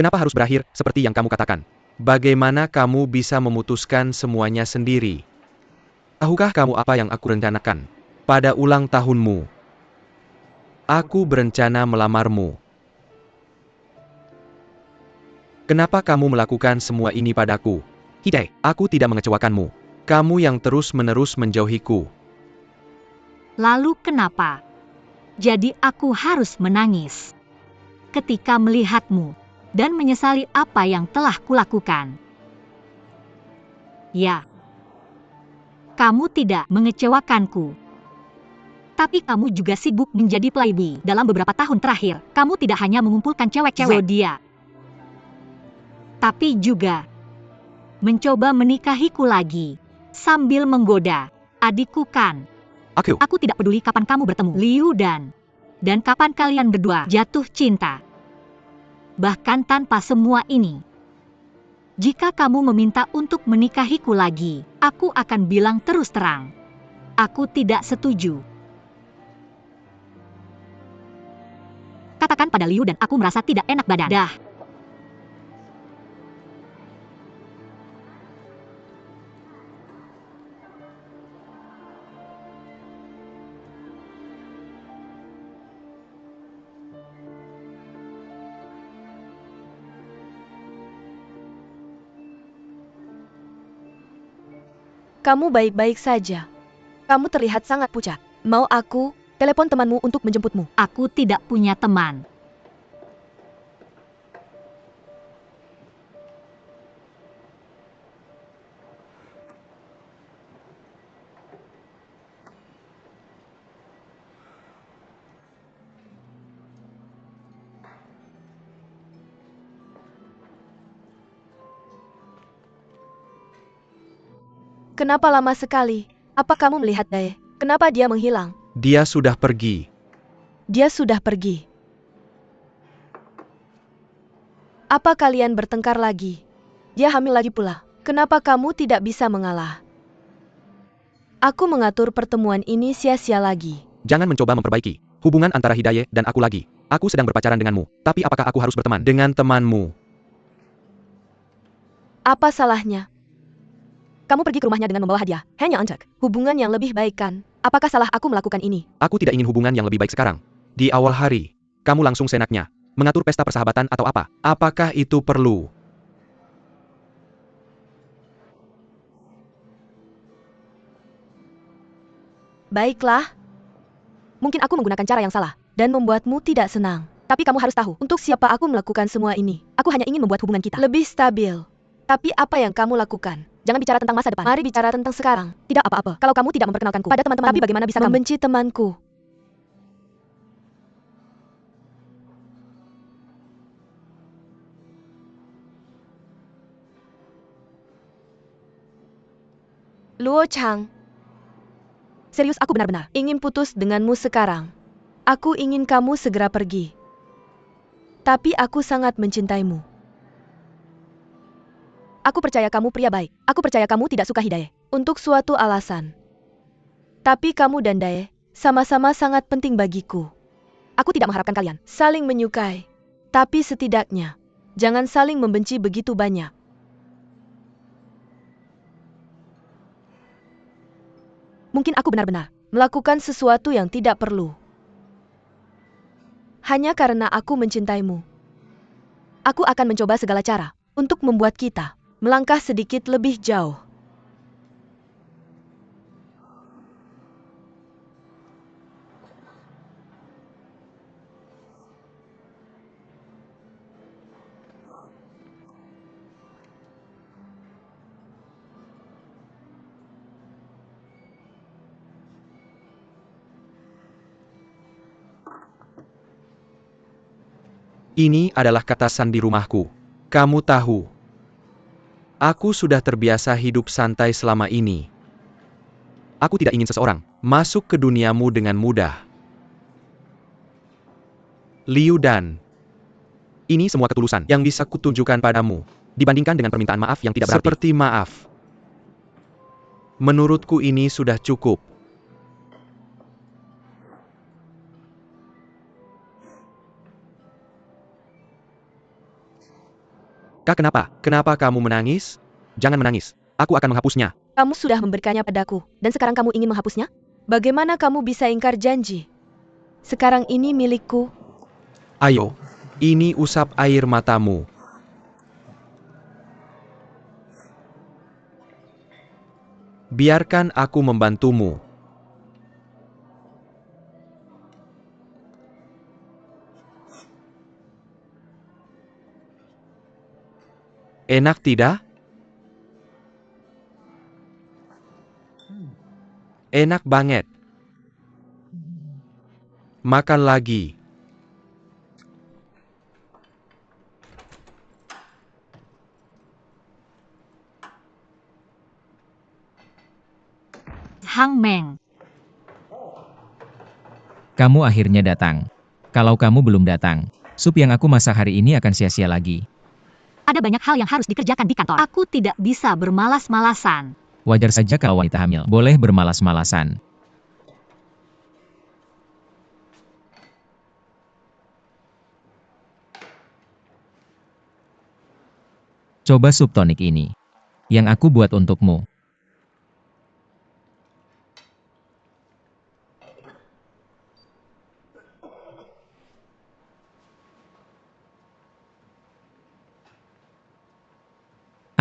Kenapa harus berakhir seperti yang kamu katakan? Bagaimana kamu bisa memutuskan semuanya sendiri? Tahukah kamu apa yang aku rencanakan? Pada ulang tahunmu, aku berencana melamarmu. Kenapa kamu melakukan semua ini padaku? Hidai, aku tidak mengecewakanmu. Kamu yang terus-menerus menjauhiku. Lalu kenapa? Jadi aku harus menangis ketika melihatmu dan menyesali apa yang telah kulakukan. Ya, kamu tidak mengecewakanku. Tapi kamu juga sibuk menjadi playboy. Dalam beberapa tahun terakhir, kamu tidak hanya mengumpulkan cewek-cewek zodiak, tapi juga mencoba menikahiku lagi, sambil menggoda adikku kan. Aku tidak peduli kapan kamu bertemu Liu dan kapan kalian berdua jatuh cinta. Bahkan tanpa semua ini, jika kamu meminta untuk menikahiku lagi, aku akan bilang terus terang, aku tidak setuju. Katakan pada Liu dan aku merasa tidak enak badan. Dah. Kamu baik-baik saja. Kamu terlihat sangat pucat. Mau aku telepon temanmu untuk menjemputmu? Aku tidak punya teman. Kenapa lama sekali? Apa kamu melihat Dae? Kenapa dia menghilang? Dia sudah pergi. Dia sudah pergi. Apa kalian bertengkar lagi? Dia hamil lagi pula. Kenapa kamu tidak bisa mengalah? Aku mengatur pertemuan ini sia-sia lagi. Jangan mencoba memperbaiki hubungan antara Hidayah dan aku lagi. Aku sedang berpacaran denganmu. Tapi apakah aku harus berteman dengan temanmu? Apa salahnya? Kamu pergi ke rumahnya dengan membawa hadiah, hanya untuk hubungan yang lebih baik kan? Apakah salah aku melakukan ini? Aku tidak ingin hubungan yang lebih baik sekarang. Di awal hari, kamu langsung seenaknya mengatur pesta persahabatan atau apa? Apakah itu perlu? Baiklah. Mungkin aku menggunakan cara yang salah dan membuatmu tidak senang. Tapi kamu harus tahu, untuk siapa aku melakukan semua ini. Aku hanya ingin membuat hubungan kita lebih stabil. Tapi apa yang kamu lakukan? Jangan bicara tentang masa depan. Mari bicara tentang sekarang. Tidak apa-apa kalau kamu tidak memperkenalkanku pada teman-teman. Tapi bagaimana bisa membenci temanku? Luo Chang. Serius, aku benar-benar ingin putus denganmu sekarang. Aku ingin kamu segera pergi. Tapi aku sangat mencintaimu. Aku percaya kamu pria baik. Aku percaya kamu tidak suka Hidayah untuk suatu alasan. Tapi kamu dan Dae sama-sama sangat penting bagiku. Aku tidak mengharapkan kalian saling menyukai. Tapi setidaknya, jangan saling membenci begitu banyak. Mungkin aku benar-benar melakukan sesuatu yang tidak perlu. Hanya karena aku mencintaimu. Aku akan mencoba segala cara untuk membuat kita melangkah sedikit lebih jauh. Ini adalah kata sandi rumahku. Kamu tahu, aku sudah terbiasa hidup santai selama ini. Aku tidak ingin seseorang masuk ke duniamu dengan mudah. Liu Dan, ini semua ketulusan yang bisa kutunjukkan padamu, dibandingkan dengan permintaan maaf yang tidak berarti. Seperti maaf. Menurutku ini sudah cukup. Kak, kenapa? Kenapa kamu menangis? Jangan menangis. Aku akan menghapusnya. Kamu sudah memberikannya padaku, dan sekarang kamu ingin menghapusnya? Bagaimana kamu bisa ingkar janji? Sekarang ini milikku. Ayo, ini usap air matamu. Biarkan aku membantumu. Enak tidak? Enak banget. Makan lagi. Hang Meng. Kamu akhirnya datang. Kalau kamu belum datang, sup yang aku masak hari ini akan sia-sia lagi. Ada banyak hal yang harus dikerjakan di kantor. Aku tidak bisa bermalas-malasan. Wajar saja kalau wanita hamil boleh bermalas-malasan. Coba sup tonik ini, yang aku buat untukmu.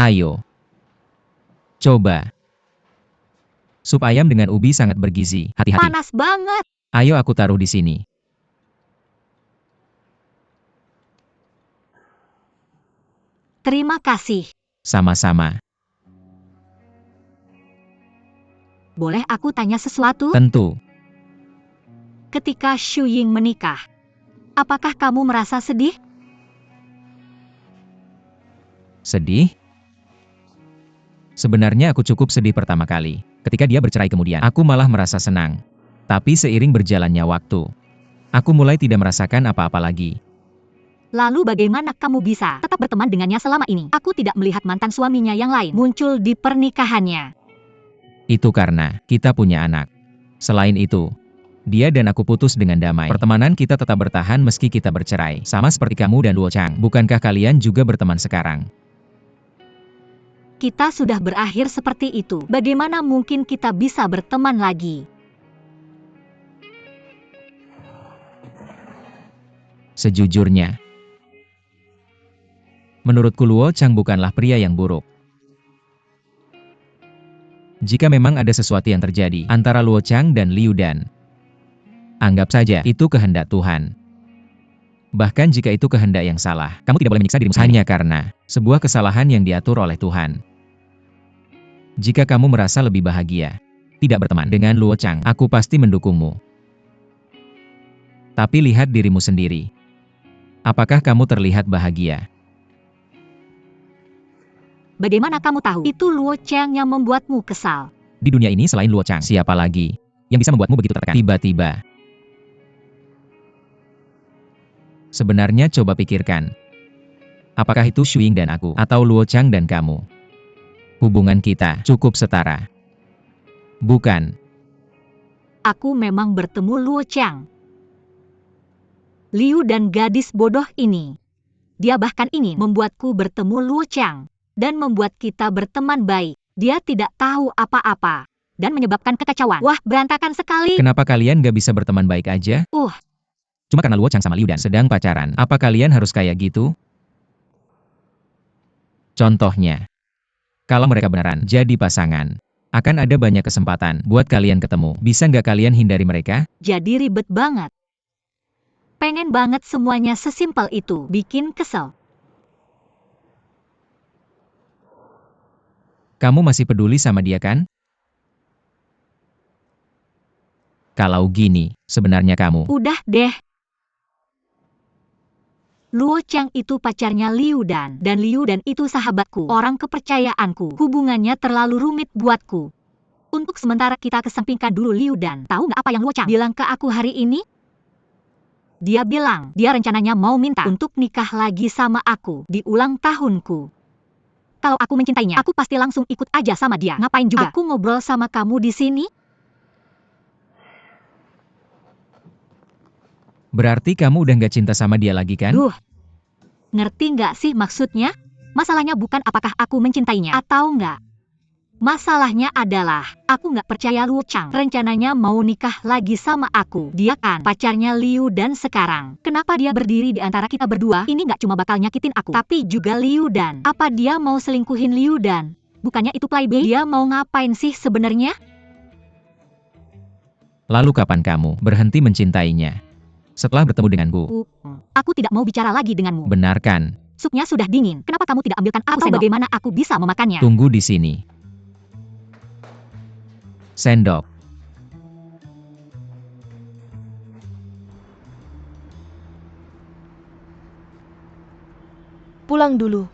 Ayo. Coba. Sup ayam dengan ubi sangat bergizi. Hati-hati. Panas banget. Ayo aku taruh di sini. Terima kasih. Sama-sama. Boleh aku tanya sesuatu? Tentu. Ketika Xu Ying menikah, apakah kamu merasa sedih? Sedih? Sebenarnya aku cukup sedih pertama kali. Ketika dia bercerai kemudian, aku malah merasa senang. Tapi seiring berjalannya waktu, aku mulai tidak merasakan apa-apa lagi. Lalu bagaimana kamu bisa tetap berteman dengannya selama ini? Aku tidak melihat mantan suaminya yang lain muncul di pernikahannya. Itu karena kita punya anak. Selain itu, dia dan aku putus dengan damai. Pertemanan kita tetap bertahan meski kita bercerai. Sama seperti kamu dan Luo Chang. Bukankah kalian juga berteman sekarang? Kita sudah berakhir seperti itu. Bagaimana mungkin kita bisa berteman lagi? Sejujurnya, menurutku Luo Chang bukanlah pria yang buruk. Jika memang ada sesuatu yang terjadi antara Luo Chang dan Liu Dan, anggap saja itu kehendak Tuhan. Bahkan jika itu kehendak yang salah, kamu tidak boleh menyiksa dirimu hanya karena sebuah kesalahan yang diatur oleh Tuhan. Jika kamu merasa lebih bahagia tidak berteman dengan Luo Chang, aku pasti mendukungmu. Tapi lihat dirimu sendiri. Apakah kamu terlihat bahagia? Bagaimana kamu tahu? Itu Luo Chang yang membuatmu kesal. Di dunia ini selain Luo Chang, siapa lagi yang bisa membuatmu begitu tertekan? Tiba-tiba. Sebenarnya coba pikirkan. Apakah itu Xu Ying dan aku, atau Luo Chang dan kamu? Hubungan kita cukup setara. Bukan. Aku memang bertemu Luo Chang. Liu dan gadis bodoh ini. Dia bahkan ingin membuatku bertemu Luo Chang dan membuat kita berteman baik. Dia tidak tahu apa-apa dan menyebabkan kekacauan. Wah, berantakan sekali. Kenapa kalian gak bisa berteman baik aja? Cuma karena Luo Chang sama Liu Dan sedang pacaran. Apa kalian harus kayak gitu? Contohnya, kalau mereka beneran jadi pasangan, akan ada banyak kesempatan buat kalian ketemu. Bisa nggak kalian hindari mereka? Jadi ribet banget. Pengen banget semuanya sesimpel itu. Bikin kesel. Kamu masih peduli sama dia kan? Kalau gini, sebenarnya kamu. Udah deh. Luo Chang itu pacarnya Liu Dan Liu Dan itu sahabatku, orang kepercayaanku. Hubungannya terlalu rumit buatku. Untuk sementara kita kesampingkan dulu Liu Dan. Tahu nggak apa yang Luo Chang bilang ke aku hari ini? Dia bilang, dia rencananya mau minta untuk nikah lagi sama aku di ulang tahunku. Kalau aku mencintainya, aku pasti langsung ikut aja sama dia. Ngapain juga aku ngobrol sama kamu di sini? Berarti kamu udah nggak cinta sama dia lagi kan? Ngerti nggak sih maksudnya? Masalahnya bukan apakah aku mencintainya atau enggak. Masalahnya adalah, aku nggak percaya Luo Chang rencananya mau nikah lagi sama aku. Dia kan pacarnya Liu Dan sekarang. Kenapa dia berdiri di antara kita berdua? Ini nggak cuma bakal nyakitin aku, tapi juga Liu Dan. Apa dia mau selingkuhin Liu Dan? Bukannya itu playboy? Dia mau ngapain sih sebenarnya? Lalu kapan kamu berhenti mencintainya? Setelah bertemu denganku. Aku tidak mau bicara lagi denganmu. Benar kan? Supnya sudah dingin. Kenapa kamu tidak ambilkan aku sendok? Bagaimana aku bisa memakannya? Tunggu di sini. Sendok. Pulang dulu.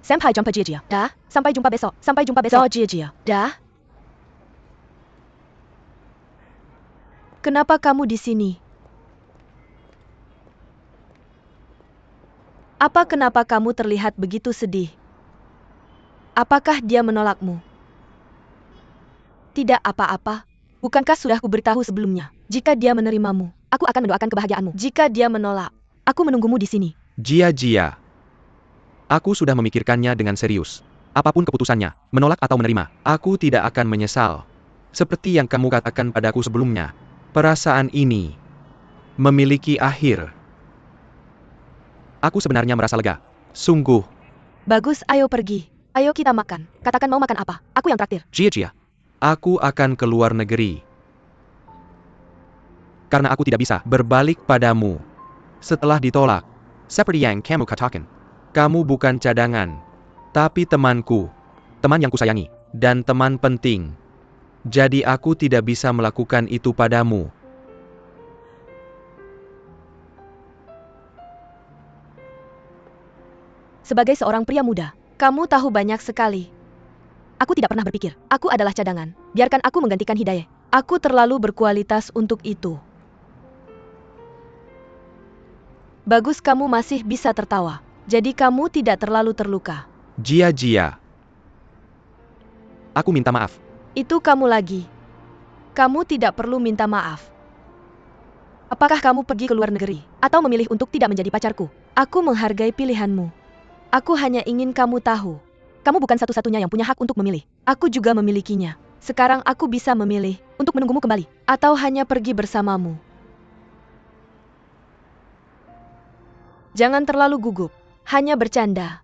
Sampai jumpa Jia. Dah. Sampai jumpa besok. Sampai jumpa besok. Jia. Dah. Kenapa kamu di sini? Kenapa kamu terlihat begitu sedih? Apakah dia menolakmu? Tidak apa-apa. Bukankah sudah kuberitahu sebelumnya? Jika dia menerimamu, aku akan mendoakan kebahagiaanmu. Jika dia menolak, aku menunggumu di sini. Jia. Aku sudah memikirkannya dengan serius. Apapun keputusannya, menolak atau menerima, aku tidak akan menyesal. Seperti yang kamu katakan padaku sebelumnya, perasaan ini memiliki akhir. Aku sebenarnya merasa lega. Sungguh. Bagus, ayo pergi. Ayo kita makan. Katakan mau makan apa? Aku yang traktir. Jia. Aku akan ke luar negeri. Karena aku tidak bisa berbalik padamu setelah ditolak. Seperti yang kamu katakan. Kamu bukan cadangan, tapi temanku. Teman yang kusayangi. Dan teman penting. Jadi aku tidak bisa melakukan itu padamu. Sebagai seorang pria muda, kamu tahu banyak sekali. Aku tidak pernah berpikir, aku adalah cadangan. Biarkan aku menggantikan Hidayah. Aku terlalu berkualitas untuk itu. Bagus, kamu masih bisa tertawa. Jadi kamu tidak terlalu terluka. Jia. Aku minta maaf. Itu kamu lagi. Kamu tidak perlu minta maaf. Apakah kamu pergi ke luar negeri, atau memilih untuk tidak menjadi pacarku? Aku menghargai pilihanmu. Aku hanya ingin kamu tahu. Kamu bukan satu-satunya yang punya hak untuk memilih. Aku juga memilikinya. Sekarang aku bisa memilih untuk menunggumu kembali, atau hanya pergi bersamamu. Jangan terlalu gugup. Hanya bercanda.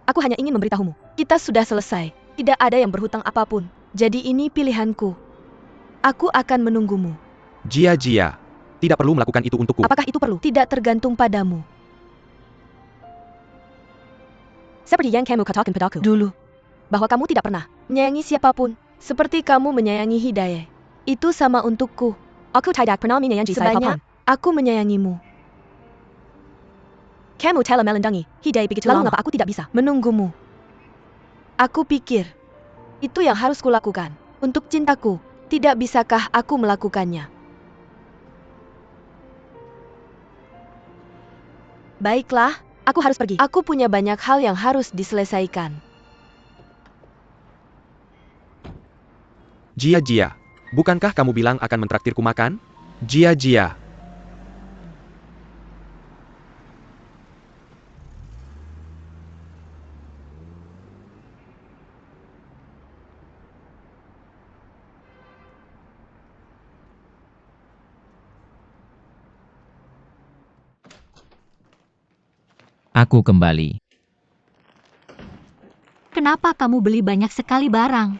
Aku hanya ingin memberitahumu. Kita sudah selesai. Tidak ada yang berhutang apapun. Jadi ini pilihanku. Aku akan menunggumu. Jia. Tidak perlu melakukan itu untukku. Apakah itu perlu? Tidak tergantung padamu. Seperti yang kamu katakan padaku dulu. Bahwa kamu tidak pernah menyayangi siapapun. Seperti kamu menyayangi Hidayah. Itu sama untukku. Aku tidak pernah menyayangi siapapun. Aku menyayangimu. Kamu telah melendangi Hidayah begitu lama. Lalu mengapa aku tidak bisa menunggumu? Aku pikir itu yang harus kulakukan. Untuk cintaku, tidak bisakah aku melakukannya? Baiklah, aku harus pergi. Aku punya banyak hal yang harus diselesaikan. Jia. Bukankah kamu bilang akan mentraktirku makan? Jia. Aku kembali. Kenapa kamu beli banyak sekali barang?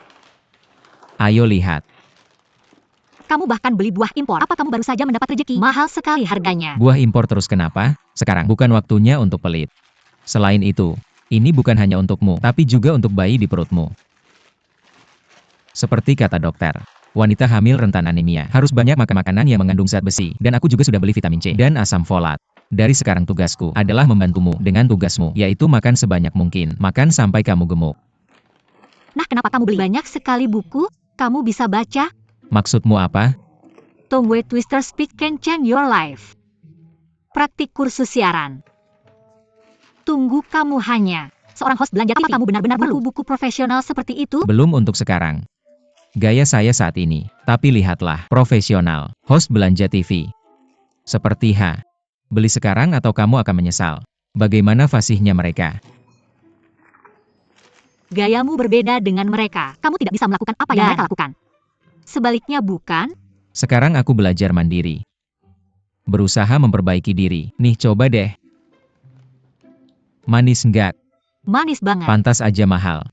Ayo lihat. Kamu bahkan beli buah impor. Apa kamu baru saja mendapat rezeki? Mahal sekali harganya. Buah impor terus kenapa? Sekarang bukan waktunya untuk pelit. Selain itu, ini bukan hanya untukmu, tapi juga untuk bayi di perutmu. Seperti kata dokter, wanita hamil rentan anemia harus banyak makan makanan yang mengandung zat besi, dan aku juga sudah beli vitamin C dan asam folat. Dari sekarang tugasku adalah membantumu dengan tugasmu, yaitu makan sebanyak mungkin. Makan sampai kamu gemuk. Nah, kenapa kamu beli banyak sekali buku? Kamu bisa baca? Maksudmu apa? Tongwei Twister Speak Can Change Your Life. Praktik kursus siaran. Tunggu, kamu hanya seorang host belanja TV. Apa kamu benar-benar perlu buku profesional seperti itu? Belum untuk sekarang. gaya saya saat ini. Tapi lihatlah, profesional, host belanja TV. Seperti beli sekarang atau kamu akan menyesal. Bagaimana fasihnya mereka? Gayamu berbeda dengan mereka. Kamu tidak bisa melakukan apa yang mereka lakukan. Sebaliknya bukan? Sekarang aku belajar mandiri. Berusaha memperbaiki diri. Nih coba deh. Manis enggak? Manis banget. Pantas aja mahal.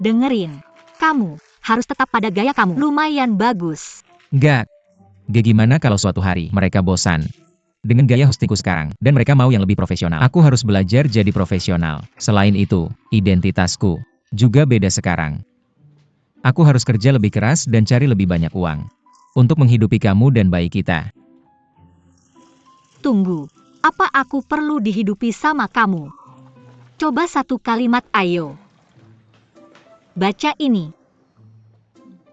Dengerin. Kamu harus tetap pada gaya kamu. Lumayan bagus. Enggak. Gimana kalau suatu hari mereka bosan dengan gaya hostingku sekarang, dan mereka mau yang lebih profesional? Aku harus belajar jadi profesional. Selain itu, identitasku juga beda sekarang. Aku harus kerja lebih keras dan cari lebih banyak uang untuk menghidupi kamu dan bayi kita. Tunggu. Apa aku perlu dihidupi sama kamu? Coba satu kalimat ayo. Baca ini.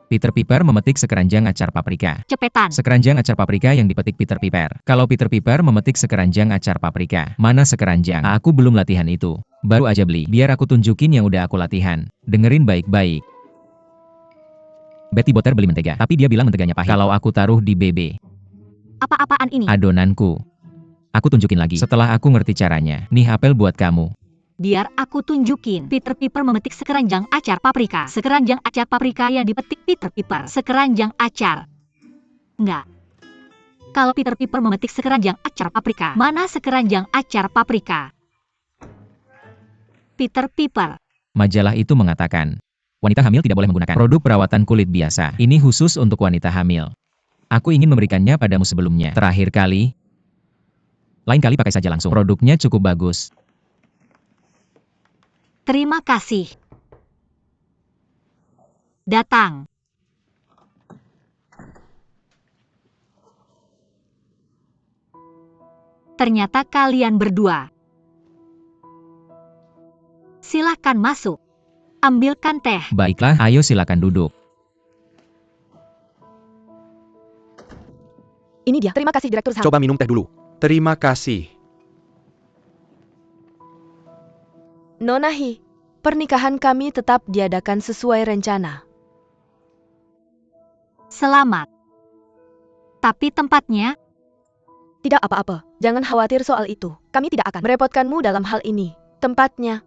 Peter Piper memetik sekeranjang acar paprika. Cepetan. Sekeranjang acar paprika yang dipetik Peter Piper. Kalau Peter Piper memetik sekeranjang acar paprika, mana sekeranjang? Aku belum latihan itu. Baru aja beli. Biar aku tunjukin yang udah aku latihan. Dengerin baik-baik. Betty Botter beli mentega, tapi dia bilang menteganya pahit. Kalau aku taruh di BB. Apa-apaan ini? Adonanku. Aku tunjukin lagi. Setelah aku ngerti caranya. Nih apel buat kamu. Biar aku tunjukin. Peter Piper memetik sekeranjang acar paprika. Sekeranjang acar paprika yang dipetik Peter Piper. Sekeranjang acar. Enggak. Kalau Peter Piper memetik sekeranjang acar paprika, mana sekeranjang acar paprika? Peter Piper. Majalah itu mengatakan, wanita hamil tidak boleh menggunakan produk perawatan kulit biasa. Ini khusus untuk wanita hamil. Aku ingin memberikannya padamu sebelumnya. Terakhir kali. Lain kali pakai saja langsung. Produknya cukup bagus. Terima kasih. Datang. Ternyata kalian berdua. Silakan masuk. Ambilkan teh. Baiklah, ayo silakan duduk. Ini dia. Terima kasih Direktur Zhang. Coba minum teh dulu. Terima kasih. Nona He, pernikahan kami tetap diadakan sesuai rencana. Selamat. Tapi tempatnya? Tidak apa-apa, jangan khawatir soal itu. Kami tidak akan merepotkanmu dalam hal ini. Tempatnya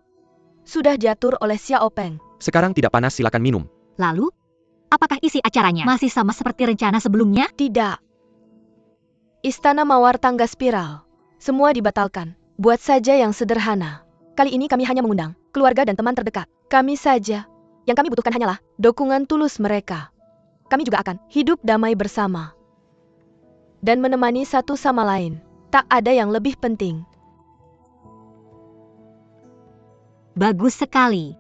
sudah diatur oleh Xiao Peng. Sekarang tidak panas, silakan minum. Lalu? Apakah isi acaranya masih sama seperti rencana sebelumnya? Tidak. Istana Mawar tangga spiral. Semua dibatalkan. Buat saja yang sederhana. Kali ini kami hanya mengundang keluarga dan teman terdekat. Kami saja. Yang kami butuhkan hanyalah dukungan tulus mereka. Kami juga akan hidup damai bersama. Dan menemani satu sama lain. Tak ada yang lebih penting. Bagus sekali.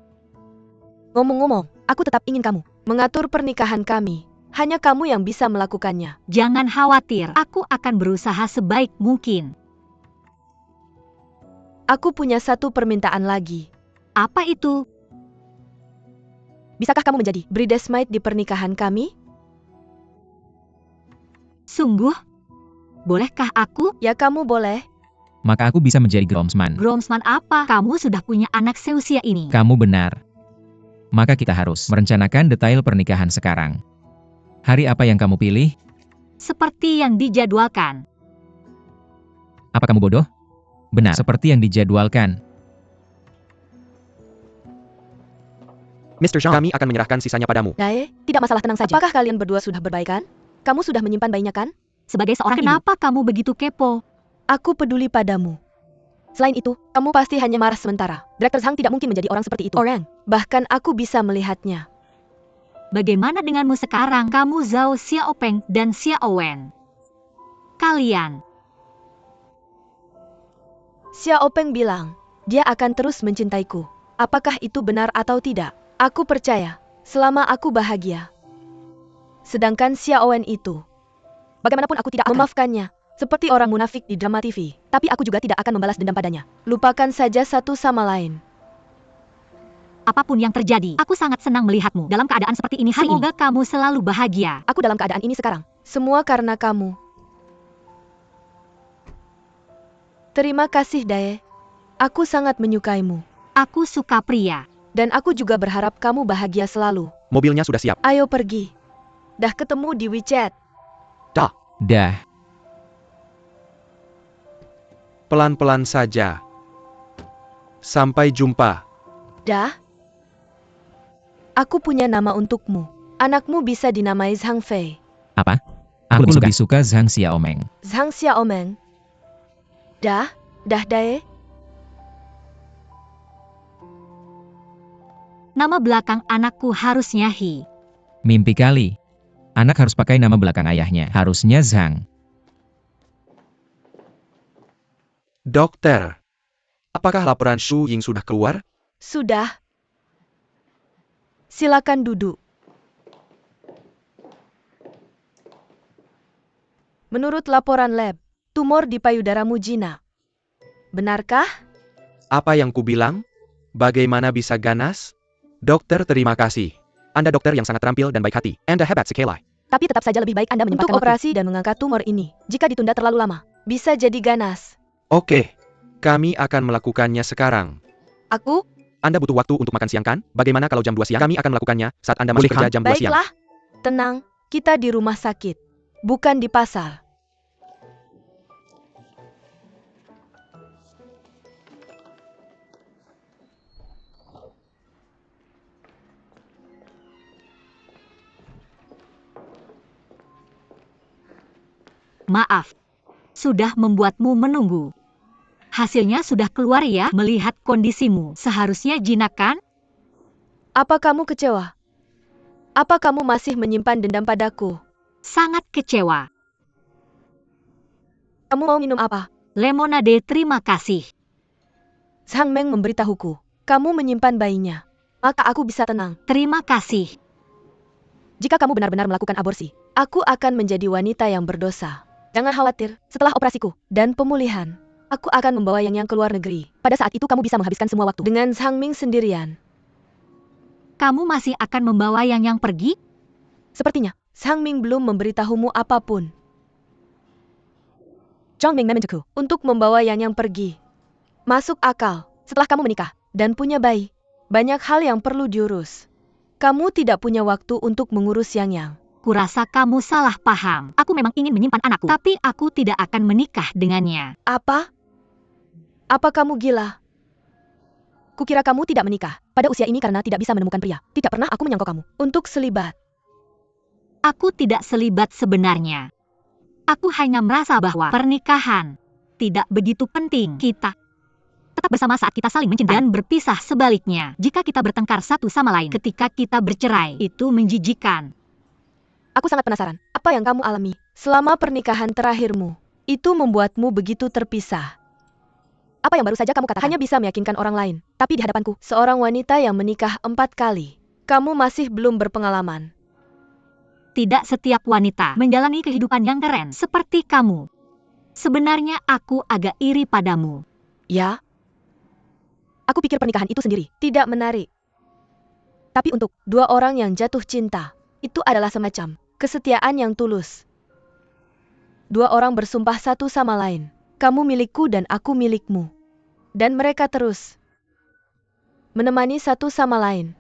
Ngomong-ngomong, aku tetap ingin kamu mengatur pernikahan kami. Hanya kamu yang bisa melakukannya. Jangan khawatir, aku akan berusaha sebaik mungkin. Aku punya satu permintaan lagi. Apa itu? Bisakah kamu menjadi bridesmaid di pernikahan kami? Sungguh? Bolehkah aku? Ya kamu boleh. Maka aku bisa menjadi groomsman. Groomsman apa? Kamu sudah punya anak seusia ini. Kamu benar. Maka kita harus merencanakan detail pernikahan sekarang. Hari apa yang kamu pilih? Seperti yang dijadwalkan. Apa kamu bodoh? Benar, seperti yang dijadwalkan. Mr. Zhang, kami akan menyerahkan sisanya padamu. Dae, tidak masalah, tenang saja. Apakah kalian berdua sudah berbaikan? Kamu sudah menyimpan bayinya kan? Sebagai seorang kenapa kamu begitu kepo? Aku peduli padamu. Selain itu, kamu pasti hanya marah sementara. Direktur Zhang tidak mungkin menjadi orang seperti itu. Orang. Bahkan aku bisa melihatnya. Bagaimana denganmu sekarang? Kamu Zhao Xiaopeng dan Xiao Wen. Kalian. Xiaopeng bilang, dia akan terus mencintaiku. Apakah itu benar atau tidak? Aku percaya, selama aku bahagia. Sedangkan Xiao Wen itu, bagaimanapun aku tidak akan memaafkannya. Seperti orang munafik di drama TV. Tapi aku juga tidak akan membalas dendam padanya. Lupakan saja satu sama lain. Apapun yang terjadi, aku sangat senang melihatmu dalam keadaan seperti ini hari ini. Semoga kamu selalu bahagia. Aku dalam keadaan ini sekarang. Semua karena kamu. Terima kasih, Dae. Aku sangat menyukaimu. Aku suka pria. Dan aku juga berharap kamu bahagia selalu. Mobilnya sudah siap. Ayo pergi. Dah ketemu di WeChat. Dah. Pelan-pelan saja. Sampai jumpa. Dah? Aku punya nama untukmu. Anakmu bisa dinamai Zhang Fei. Apa? Aku lebih suka Zhang Xiaomeng. Zhang Xiaomeng. Dah? Dah Dae? Nama belakang anakku harusnya Hi. Mimpi kali. Anak harus pakai nama belakang ayahnya. Harusnya Zhang. Dokter, apakah laporan Shu Ying sudah keluar? Sudah. Silakan duduk. Menurut laporan lab, tumor di payudaramu jinak. Benarkah? Apa yang kubilang? Bagaimana bisa ganas? Dokter, terima kasih. Anda dokter yang sangat terampil dan baik hati. Anda hebat sekali. Tapi tetap saja lebih baik Anda menyempatkan untuk operasi dan mengangkat tumor ini. Jika ditunda terlalu lama, bisa jadi ganas. Oke, kami akan melakukannya sekarang. Aku? Anda butuh waktu untuk makan siang kan? Bagaimana kalau jam 2 siang? Kami akan melakukannya saat Anda masuk kerja jam 2 siang. Baiklah. Tenang, kita di rumah sakit, bukan di pasar. Maaf. Sudah membuatmu menunggu. Hasilnya sudah keluar ya, melihat kondisimu. Seharusnya jinak kan? Apa kamu kecewa? Apa kamu masih menyimpan dendam padaku? Sangat kecewa. Kamu mau minum apa? Lemonade, terima kasih. Zhang Meng memberitahuku, kamu menyimpan bayinya. Maka aku bisa tenang. Terima kasih. Jika kamu benar-benar melakukan aborsi, aku akan menjadi wanita yang berdosa. Jangan khawatir, setelah operasiku dan pemulihan, aku akan membawa Yang ke luar negeri. Pada saat itu kamu bisa menghabiskan semua waktu dengan Zhang Ming sendirian. Kamu masih akan membawa Yang pergi? Sepertinya, Zhang Ming belum memberitahumu apapun. Zhang Ming memintaku untuk membawa Yang pergi. Masuk akal, setelah kamu menikah dan punya bayi, banyak hal yang perlu diurus. Kamu tidak punya waktu untuk mengurus Yang. Kurasa kamu salah paham. Aku memang ingin menyimpan anakku, tapi aku tidak akan menikah dengannya. Apa? Apa kamu gila? Kukira kamu tidak menikah pada usia ini karena tidak bisa menemukan pria. Tidak pernah aku menyangka kamu untuk selibat. Aku tidak selibat sebenarnya. Aku hanya merasa bahwa pernikahan tidak begitu penting. Kita tetap bersama saat kita saling mencintai dan berpisah sebaliknya. Jika kita bertengkar satu sama lain ketika kita bercerai, itu menjijikan. Aku sangat penasaran, apa yang kamu alami selama pernikahan terakhirmu? Itu membuatmu begitu terpisah. Apa yang baru saja kamu katakan hanya bisa meyakinkan orang lain. Tapi di hadapanku, seorang wanita yang menikah 4 kali. Kamu masih belum berpengalaman. Tidak setiap wanita menjalani kehidupan yang keren seperti kamu. Sebenarnya aku agak iri padamu. Ya? Aku pikir pernikahan itu sendiri tidak menarik. Tapi untuk 2 orang yang jatuh cinta, itu adalah semacam kesetiaan yang tulus. 2 orang bersumpah satu sama lain. Kamu milikku dan aku milikmu. Dan mereka terus menemani satu sama lain.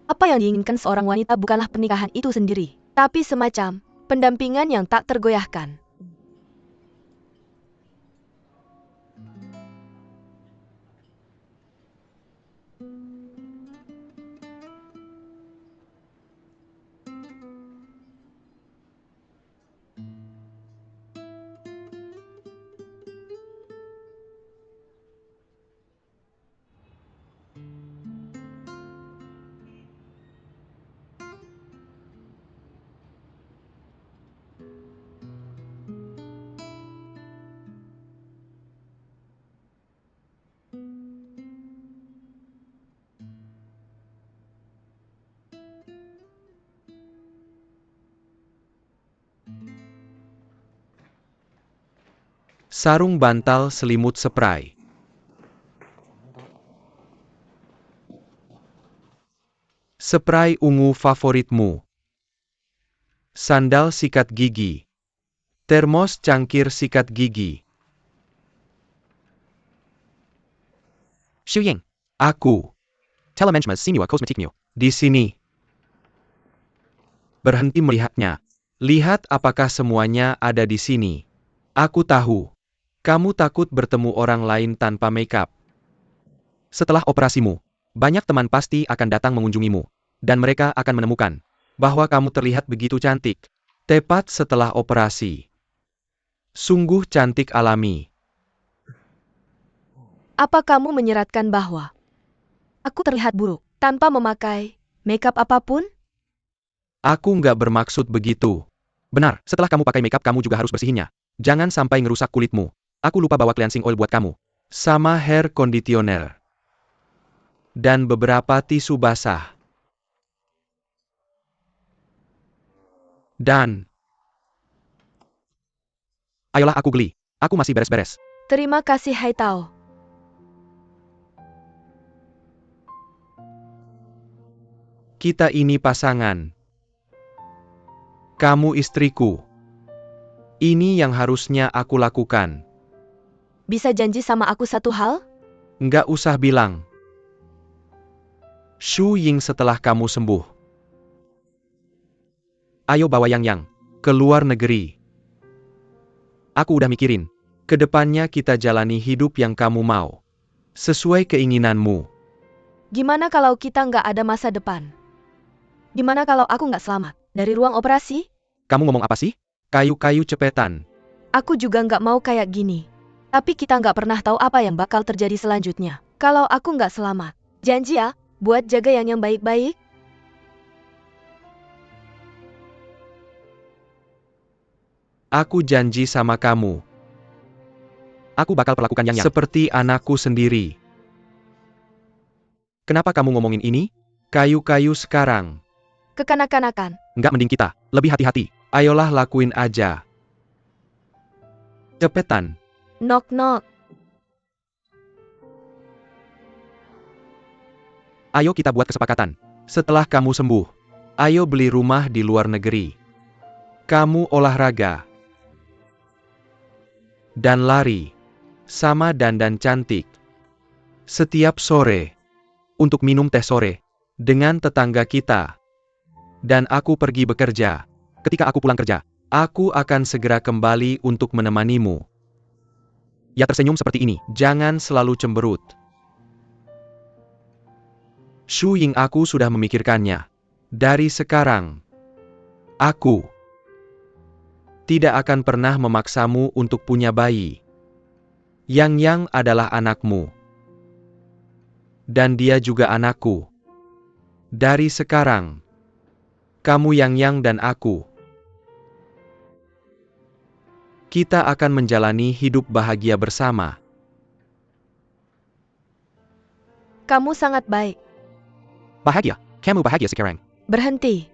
Apa yang diinginkan seorang wanita bukanlah pernikahan itu sendiri, tapi semacam pendampingan yang tak tergoyahkan. Sarung bantal selimut spray. Spray ungu favoritmu. Sandal sikat gigi. Termos cangkir sikat gigi. Xu Ying. Aku. Telemanagement Sinua Cosmetic New. Di sini. Berhenti melihatnya. Lihat apakah semuanya ada di sini. Aku tahu. Kamu takut bertemu orang lain tanpa makeup. Setelah operasimu, banyak teman pasti akan datang mengunjungimu. Dan mereka akan menemukan bahwa kamu terlihat begitu cantik. Tepat setelah operasi. Sungguh cantik alami. Apa kamu menyeratkan bahwa aku terlihat buruk tanpa memakai makeup apapun? Aku nggak bermaksud begitu. Benar, setelah kamu pakai makeup kamu juga harus bersihinnya. Jangan sampai ngerusak kulitmu. Aku lupa bawa cleansing oil buat kamu. Sama hair conditioner. Dan beberapa tisu basah. Dan... Ayolah aku geli. Aku masih beres-beres. Terima kasih Haitao. Kita ini pasangan. Kamu istriku. Ini yang harusnya aku lakukan. Bisa janji sama aku satu hal? Nggak usah bilang. Shu Ying setelah kamu sembuh. Ayo bawa Yang ke luar negeri. Aku udah mikirin. Kedepannya kita jalani hidup yang kamu mau. Sesuai keinginanmu. Gimana kalau kita nggak ada masa depan? Gimana kalau aku nggak selamat dari ruang operasi? Kamu ngomong apa sih? Kayu-kayu cepetan. Aku juga nggak mau kayak gini. Tapi kita nggak pernah tahu apa yang bakal terjadi selanjutnya. Kalau aku nggak selamat. Janji ya, buat jaga yang baik-baik. Aku janji sama kamu. Aku bakal perlakukan Yang seperti anakku sendiri. Kenapa kamu ngomongin ini? Kayu-kayu sekarang. Kekanak-kanakan. Nggak mending kita, lebih hati-hati. Ayolah lakuin aja. Cepetan. Knock-knock. Ayo kita buat kesepakatan. Setelah kamu sembuh, ayo beli rumah di luar negeri. Kamu olahraga. Dan lari. Sama dandan cantik. Setiap sore. Untuk minum teh sore. Dengan tetangga kita. Dan aku pergi bekerja. Ketika aku pulang kerja, aku akan segera kembali untuk menemanimu. Ya tersenyum seperti ini. Jangan selalu cemberut. Shu Ying, aku sudah memikirkannya. Dari sekarang, aku tidak akan pernah memaksamu untuk punya bayi. Yang adalah anakmu. Dan dia juga anakku. Dari sekarang, kamu Yang dan aku. Kita akan menjalani hidup bahagia bersama. Kamu sangat baik. Bahagia? Kamu bahagia sekarang? Berhenti.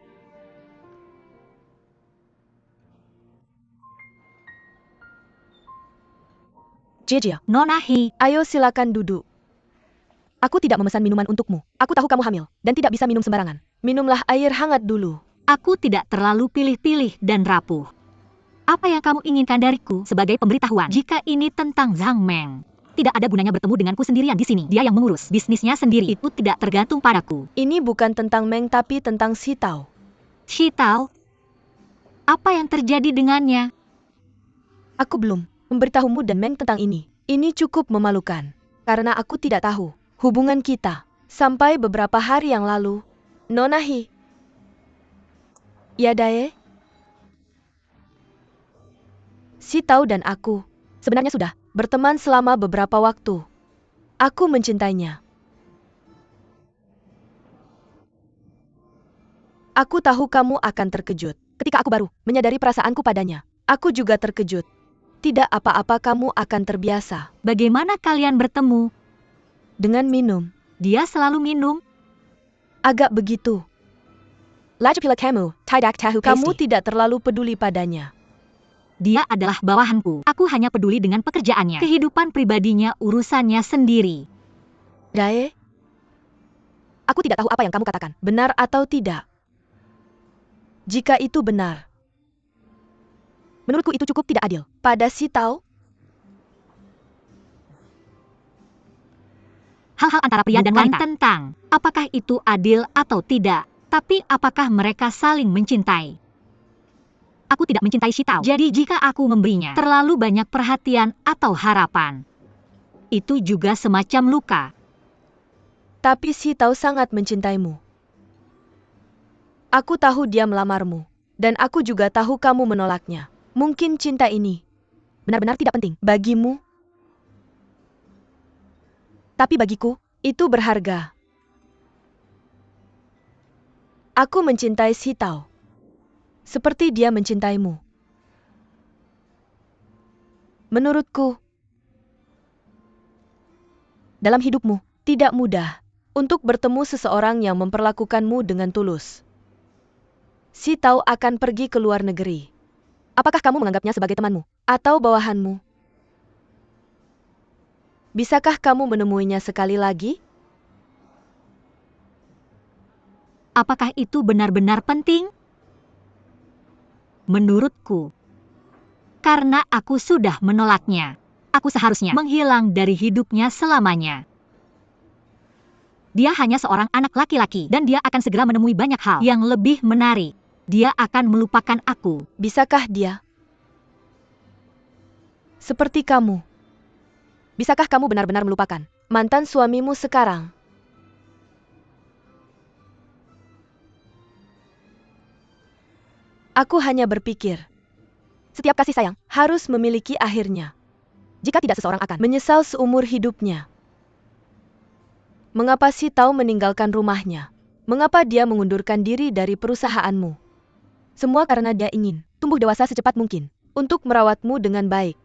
Jejia, Nona He, ayo silakan duduk. Aku tidak memesan minuman untukmu. Aku tahu kamu hamil dan tidak bisa minum sembarangan. Minumlah air hangat dulu. aku tidak terlalu pilih-pilih dan rapuh. Apa yang kamu inginkan dariku sebagai pemberitahuan? Jika ini tentang Zhang Meng, tidak ada gunanya bertemu denganku sendirian di sini. Dia yang mengurus bisnisnya sendiri. Itu tidak tergantung padaku. Ini bukan tentang Meng tapi tentang Si Tao. Si Tao, apa yang terjadi dengannya? Aku belum memberitahumu dan Meng tentang ini. Ini cukup memalukan. Karena aku tidak tahu hubungan kita. Sampai beberapa hari yang lalu. Nona He. Ya Dae? Si Tao dan aku sebenarnya sudah berteman selama beberapa waktu. Aku mencintainya. Aku tahu kamu akan terkejut. Ketika aku baru menyadari perasaanku padanya. Aku juga terkejut. Tidak apa-apa, kamu akan terbiasa. Bagaimana kalian bertemu? Dengan minum. Dia selalu minum. Agak begitu. Lajapila kamu, tidak tahu kamu tidak terlalu peduli padanya. Dia adalah bawahanku. Aku hanya peduli dengan pekerjaannya. Kehidupan pribadinya urusannya sendiri. Dae? Aku tidak tahu apa yang kamu katakan. Benar atau tidak? Jika itu benar, menurutku itu cukup tidak adil. Pada Si Tao, Hal-hal antara pria dan wanita tentang apakah itu adil atau tidak. Tapi apakah mereka saling mencintai? Aku tidak mencintai Shitao. Jadi jika aku memberinya terlalu banyak perhatian atau harapan, itu juga semacam luka. Tapi Shitao sangat mencintaimu. Aku tahu dia melamarmu. Dan aku juga tahu kamu menolaknya. Mungkin cinta ini benar-benar tidak penting bagimu. Tapi bagiku, itu berharga. Aku mencintai Shitao. Seperti dia mencintaimu. Menurutku, dalam hidupmu, tidak mudah untuk bertemu seseorang yang memperlakukanmu dengan tulus. Shitao akan pergi ke luar negeri. Apakah kamu menganggapnya sebagai temanmu atau bawahanmu? Bisakah kamu menemuinya sekali lagi? Apakah itu benar-benar penting? Menurutku, karena aku sudah menolaknya, aku seharusnya menghilang dari hidupnya selamanya. Dia hanya seorang anak laki-laki dan dia akan segera menemui banyak hal yang lebih menarik. Dia akan melupakan aku. Bisakah dia? Seperti kamu. Bisakah kamu benar-benar melupakan mantan suamimu sekarang? Aku hanya berpikir, setiap kasih sayang harus memiliki akhirnya. Jika tidak, seseorang akan menyesal seumur hidupnya. Mengapa Shitao meninggalkan rumahnya? Mengapa dia mengundurkan diri dari perusahaanmu? Semua karena dia ingin tumbuh dewasa secepat mungkin untuk merawatmu dengan baik.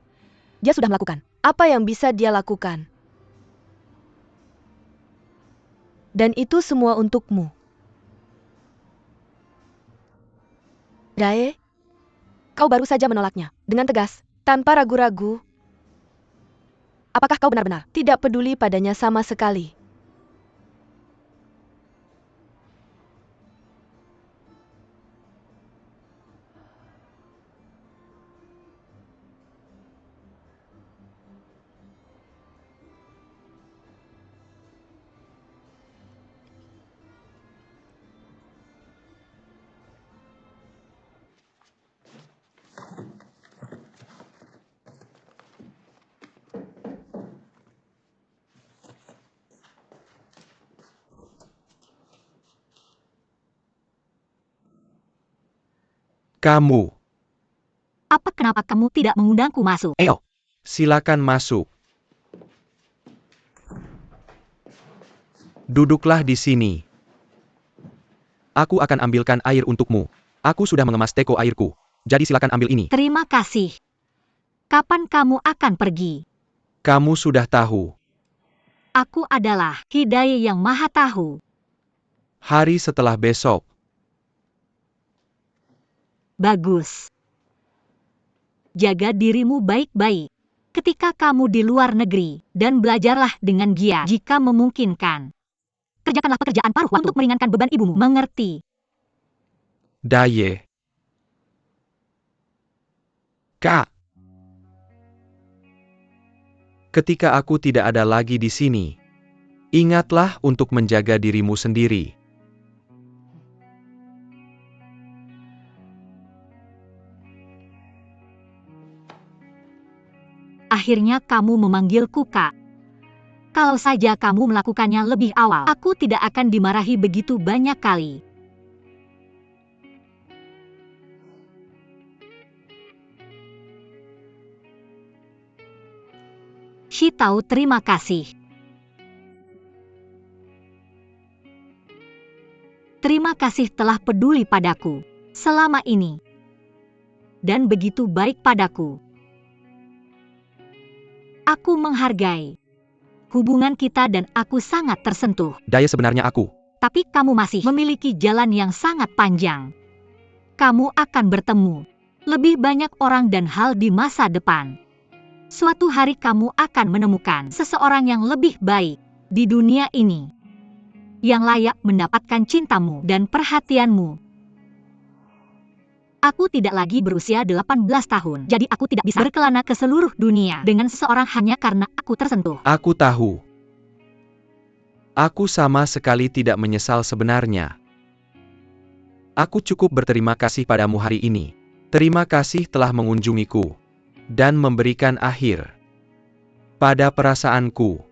Dia sudah melakukan apa yang bisa dia lakukan. Dan itu semua untukmu. Dae, kau baru saja menolaknya dengan tegas, tanpa ragu-ragu. Apakah kau benar-benar tidak peduli padanya sama sekali? Kamu. Kenapa kamu tidak mengundangku masuk? Silakan masuk. Duduklah di sini. Aku akan ambilkan air untukmu. Aku sudah mengemas teko airku. Jadi silakan ambil ini. Terima kasih. Kapan kamu akan pergi? Kamu sudah tahu. Aku adalah Hidayah yang Maha Tahu. Hari setelah besok. Bagus. Jaga dirimu baik-baik ketika kamu di luar negeri, dan belajarlah dengan giat jika memungkinkan. Kerjakanlah pekerjaan paruh waktu untuk meringankan beban ibumu. Mengerti? Daye. Kak. Ketika aku tidak ada lagi di sini, ingatlah untuk menjaga dirimu sendiri. Akhirnya kamu memanggilku Kak. Kalau saja kamu melakukannya lebih awal, aku tidak akan dimarahi begitu banyak kali. Shitao, terima kasih. Terima kasih telah peduli padaku selama ini. Dan begitu baik padaku. Aku menghargai hubungan kita dan aku sangat tersentuh. Daye, sebenarnya aku. Tapi kamu masih memiliki jalan yang sangat panjang. Kamu akan bertemu lebih banyak orang dan hal di masa depan. Suatu hari kamu akan menemukan seseorang yang lebih baik di dunia ini, yang layak mendapatkan cintamu dan perhatianmu. Aku tidak lagi berusia 18 tahun, jadi aku tidak bisa berkelana ke seluruh dunia dengan seseorang hanya karena aku tersentuh. Aku tahu. Aku sama sekali tidak menyesal sebenarnya. Aku cukup berterima kasih padamu hari ini. Terima kasih telah mengunjungiku dan memberikan akhir pada perasaanku.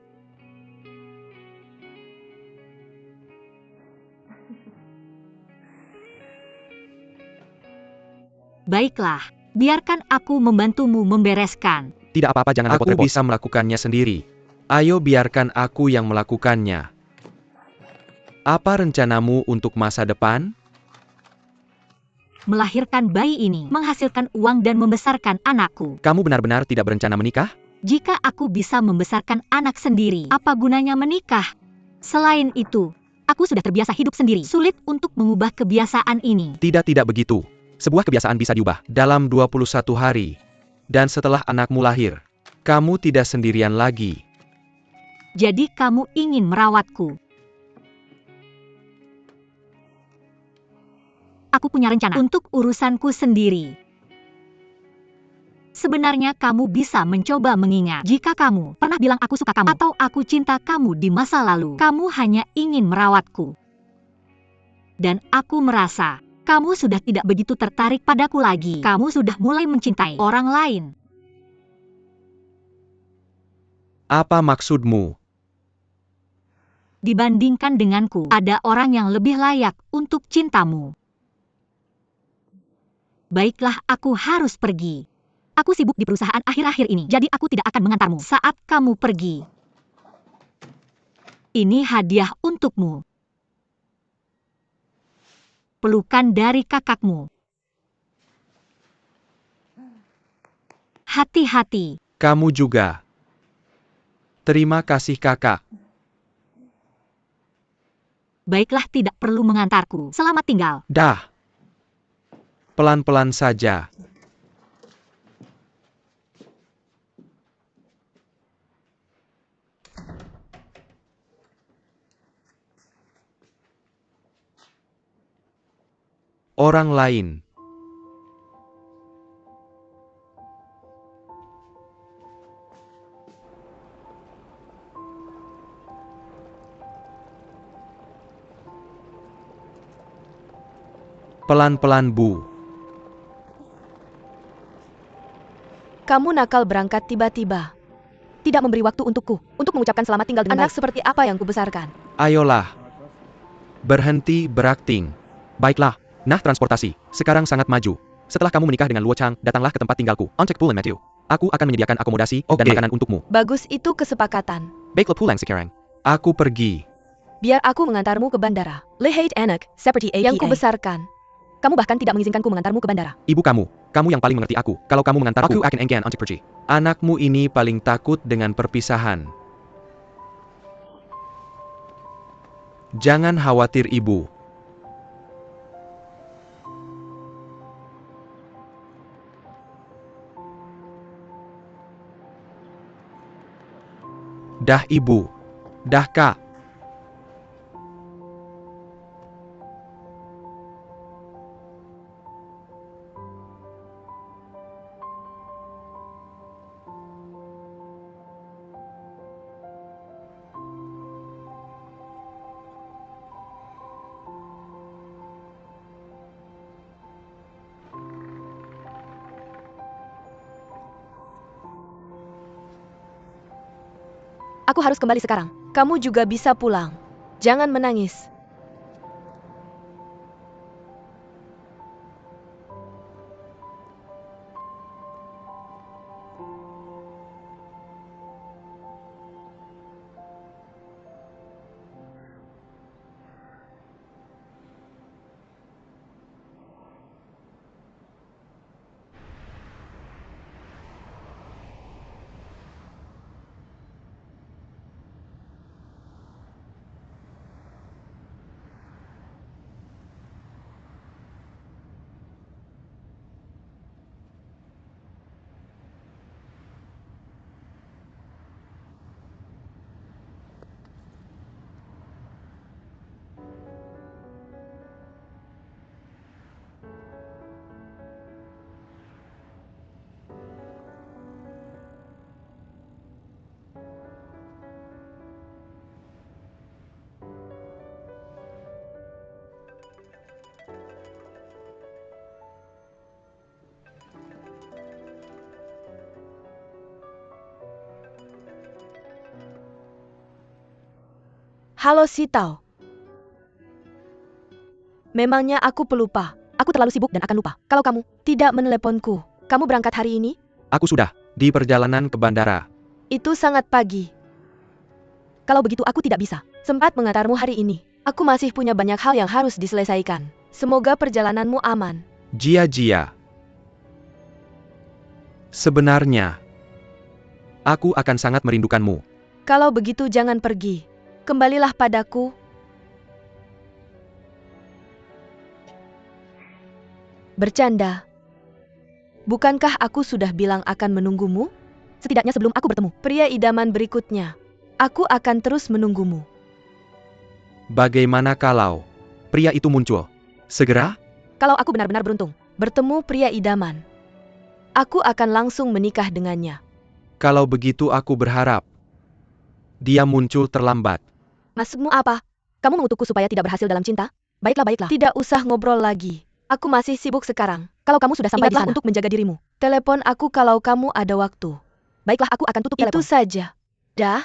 Baiklah, biarkan aku membantumu membereskan. Tidak apa-apa, jangan repot-repot. Aku bisa melakukannya sendiri. Ayo biarkan aku yang melakukannya. Apa rencanamu untuk masa depan? Melahirkan bayi ini, menghasilkan uang dan membesarkan anakku. Kamu benar-benar tidak berencana menikah? Jika aku bisa membesarkan anak sendiri, apa gunanya menikah? Selain itu, aku sudah terbiasa hidup sendiri. Sulit untuk mengubah kebiasaan ini. Tidak begitu. Sebuah kebiasaan bisa diubah dalam 21 hari. Dan setelah anakmu lahir, kamu tidak sendirian lagi. Jadi kamu ingin merawatku. Aku punya rencana untuk urusanku sendiri. Sebenarnya kamu bisa mencoba mengingat jika kamu pernah bilang aku suka kamu atau aku cinta kamu di masa lalu. Kamu hanya ingin merawatku. Dan aku merasa kamu sudah tidak begitu tertarik padaku lagi. Kamu sudah mulai mencintai orang lain. Apa maksudmu? Dibandingkan denganku, ada orang yang lebih layak untuk cintamu. Baiklah, aku harus pergi. Aku sibuk di perusahaan akhir-akhir ini, jadi aku tidak akan mengantarmu saat kamu pergi. Ini hadiah untukmu. Pelukan dari kakakmu. Hati-hati. Kamu juga. Terima kasih kakak. Baiklah, tidak perlu mengantarku. Selamat tinggal. Dah. Pelan-pelan saja. Orang lain. Pelan-pelan, Bu. Kamu nakal berangkat tiba-tiba. Tidak memberi waktu untukku, untuk mengucapkan selamat tinggal dengan anak seperti apa yang kubesarkan. Ayolah. Berhenti berakting. Baiklah. Nah, transportasi. Sekarang sangat maju. Setelah kamu menikah dengan Luo Chang, datanglah ke tempat tinggalku, Ontek Pulen Matthew. Aku akan menyediakan akomodasi dan makanan untukmu. Bagus, itu kesepakatan. Baiklah pulang sekarang. Aku pergi. Biar aku mengantarmu ke bandara. Lihat anak, seperti yang kubesarkan. Kamu bahkan tidak mengizinkanku mengantarmu ke bandara. Ibu kamu yang paling mengerti aku. Kalau kamu mengantarku, aku akan enggan untuk pergi. Anakmu ini paling takut dengan perpisahan. Jangan khawatir, Ibu. Dah, Ibu. Dah, Kak. Aku harus kembali sekarang. Kamu juga bisa pulang. Jangan menangis. Halo si Tao. Memangnya aku pelupa. Aku terlalu sibuk dan akan lupa. Kalau kamu tidak meneleponku, kamu berangkat hari ini? Aku sudah di perjalanan ke bandara. Itu sangat pagi. Kalau begitu aku tidak bisa sempat mengantarmu hari ini. Aku masih punya banyak hal yang harus diselesaikan. Semoga perjalananmu aman. Jia. Sebenarnya, aku akan sangat merindukanmu. Kalau begitu jangan pergi. Kembalilah padaku. Bercanda. Bukankah aku sudah bilang akan menunggumu? Setidaknya sebelum aku bertemu pria idaman berikutnya. Aku akan terus menunggumu. Bagaimana kalau pria itu muncul segera? Kalau aku benar-benar beruntung bertemu pria idaman, aku akan langsung menikah dengannya. Kalau begitu aku berharap dia muncul terlambat. Maksudmu apa? Kamu mengutukku supaya tidak berhasil dalam cinta? Baiklah. Tidak usah ngobrol lagi. Aku masih sibuk sekarang. Kalau kamu sudah sampai di sana untuk menjaga dirimu, telepon aku kalau kamu ada waktu. Baiklah, aku akan tutup telepon. Itu saja. Dah.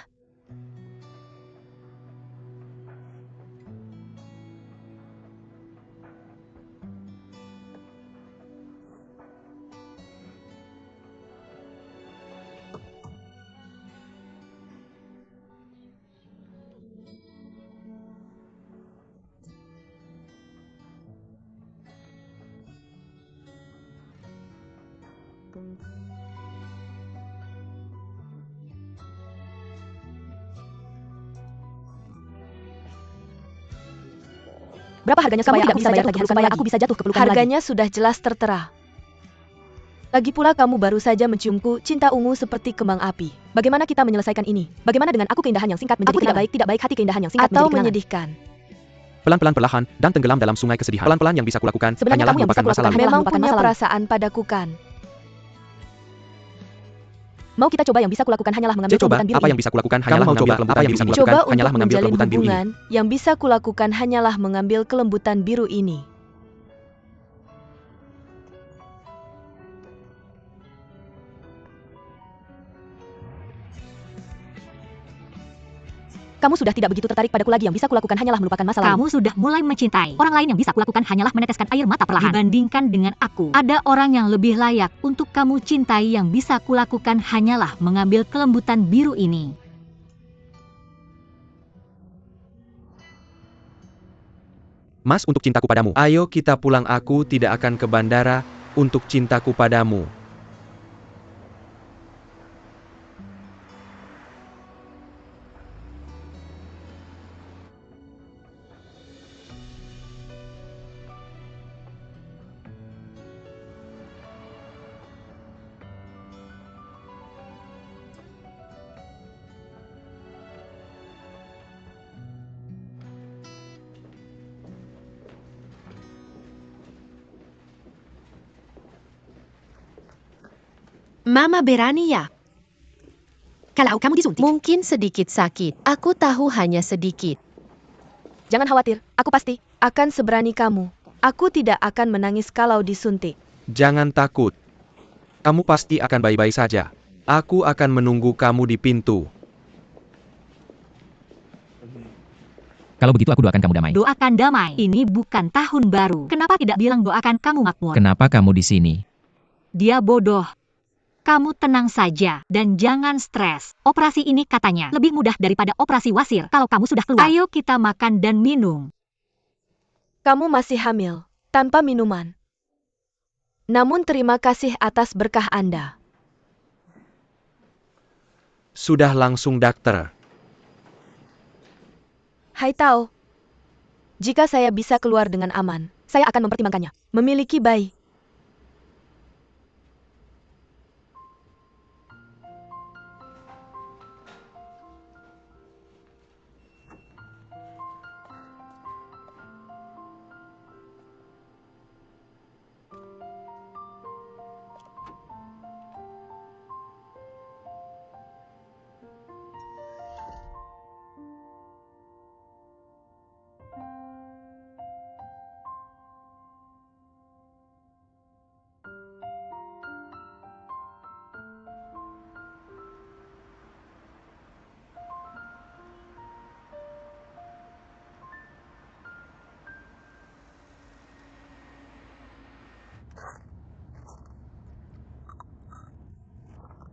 Berapa harganya supaya aku bisa bayar lagi supaya aku bisa jatuh ke pelukan lagi? Harganya sudah jelas tertera. Lagi pula kamu baru saja menciumku cinta ungu seperti kembang api. Bagaimana kita menyelesaikan ini? Bagaimana dengan aku keindahan yang singkat menjadi tidak baik hati keindahan yang singkat atau menyedihkan? Pelan-pelan perlahan dan tenggelam dalam sungai kesedihan. Pelan-pelan yang bisa kulakukan Sebenarnya hanyalah kamu yang bisa melupakan masa kulakukan lalu. memang punya perasaan padaku kan? Mau kita coba yang bisa kulakukan hanyalah mengambil Coba kelembutan biru apa ini. yang bisa kulakukan hanyalah mengambil kelembutan biru ini. Coba untuk hanyalah mengambil menjalin kelembutan biru ini. hubungan yang bisa kulakukan hanyalah mengambil kelembutan biru ini. Kamu sudah tidak begitu tertarik padaku lagi, yang bisa kulakukan hanyalah melupakan masa lalu. Kamu sudah mulai mencintai. Orang lain yang bisa kulakukan hanyalah meneteskan air mata perlahan. Dibandingkan dengan aku, ada orang yang lebih layak untuk kamu cintai yang bisa kulakukan hanyalah mengambil kelembutan biru ini. Mas, untuk cintaku padamu. Ayo kita pulang, aku tidak akan ke bandara untuk cintaku padamu. Mama berani ya? Kalau kamu disuntik, Mungkin sedikit sakit. Aku tahu hanya sedikit. Jangan khawatir, aku pasti akan seberani kamu. Aku tidak akan menangis kalau disuntik. Jangan takut. Kamu pasti akan baik-baik saja. Aku akan menunggu kamu di pintu. Kalau begitu aku doakan kamu damai. doakan damai. Ini bukan tahun baru. Kenapa tidak bilang doakan kamu makmur? Kenapa kamu di sini? Dia bodoh. Kamu tenang saja dan jangan stres. Operasi ini katanya lebih mudah daripada operasi wasir. Kalau kamu sudah keluar, ayo kita makan dan minum. Kamu masih hamil, tanpa minuman. Namun terima kasih atas berkah Anda. Sudah langsung dokter. Hai Tao. Jika saya bisa keluar dengan aman, saya akan mempertimbangkannya. Memiliki bayi.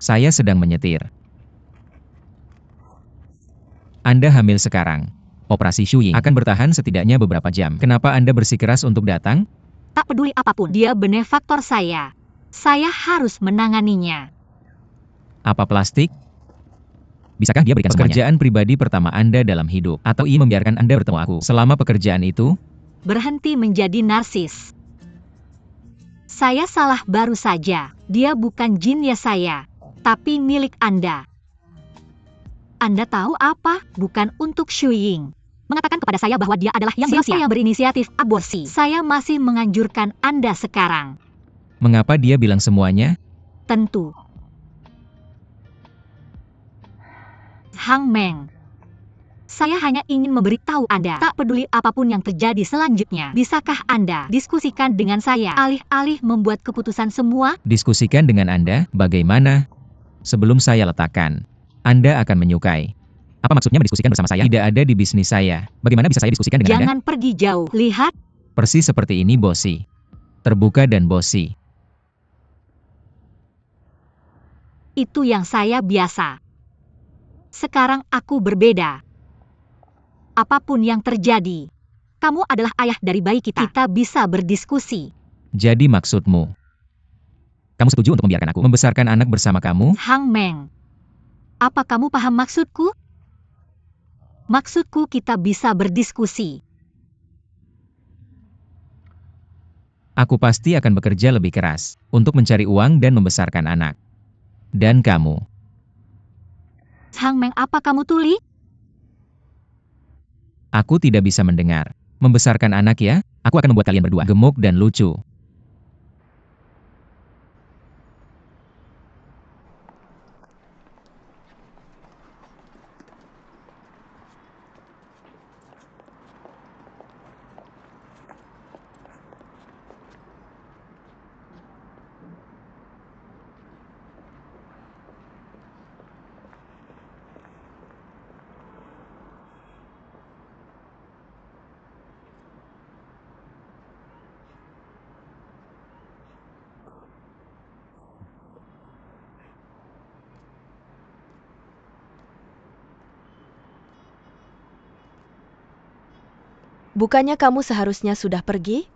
Saya sedang menyetir. Anda hamil sekarang. Operasi Shuying akan bertahan setidaknya beberapa jam. Kenapa Anda bersikeras untuk datang? Tak peduli apapun, dia benefaktor saya. Saya harus menanganinya. Apa plastik? Bisakah dia berikan pekerjaan pribadi pertama Anda dalam hidup? Atau ia membiarkan Anda bertemu aku selama pekerjaan itu? Berhenti menjadi narsis. Saya salah baru saja. Dia bukan jinnya saya, tapi milik Anda. Anda tahu apa? Bukan untuk Shuying mengatakan kepada saya bahwa dia adalah yang berusia yang berinisiatif aborsi. Saya masih menganjurkan Anda sekarang. Mengapa dia bilang semuanya? Tentu. Hang Meng. Saya hanya ingin memberitahu Anda, tak peduli apapun yang terjadi selanjutnya. Bisakah Anda diskusikan dengan saya, alih-alih membuat keputusan semua? Diskusikan dengan Anda, bagaimana? Sebelum saya letakkan, Anda akan menyukai. Apa maksudnya mendiskusikan bersama saya? Tidak ada di bisnis saya. Bagaimana bisa saya diskusikan dengan Anda? Jangan pergi jauh. Lihat. Persis seperti ini, bosi. Terbuka dan bosi. Itu yang saya biasa. Sekarang aku berbeda. Apapun yang terjadi, kamu adalah ayah dari bayi kita. Kita bisa berdiskusi. Jadi maksudmu, kamu setuju untuk membiarkan aku membesarkan anak bersama kamu? Hang Meng, apa kamu paham maksudku? Maksudku kita bisa berdiskusi. Aku pasti akan bekerja lebih keras untuk mencari uang dan membesarkan anak. Dan kamu. Hang Meng, apa kamu tuli? Aku tidak bisa mendengar. Membesarkan anak ya? Aku akan membuat kalian berdua gemuk dan lucu. Bukannya kamu seharusnya sudah pergi?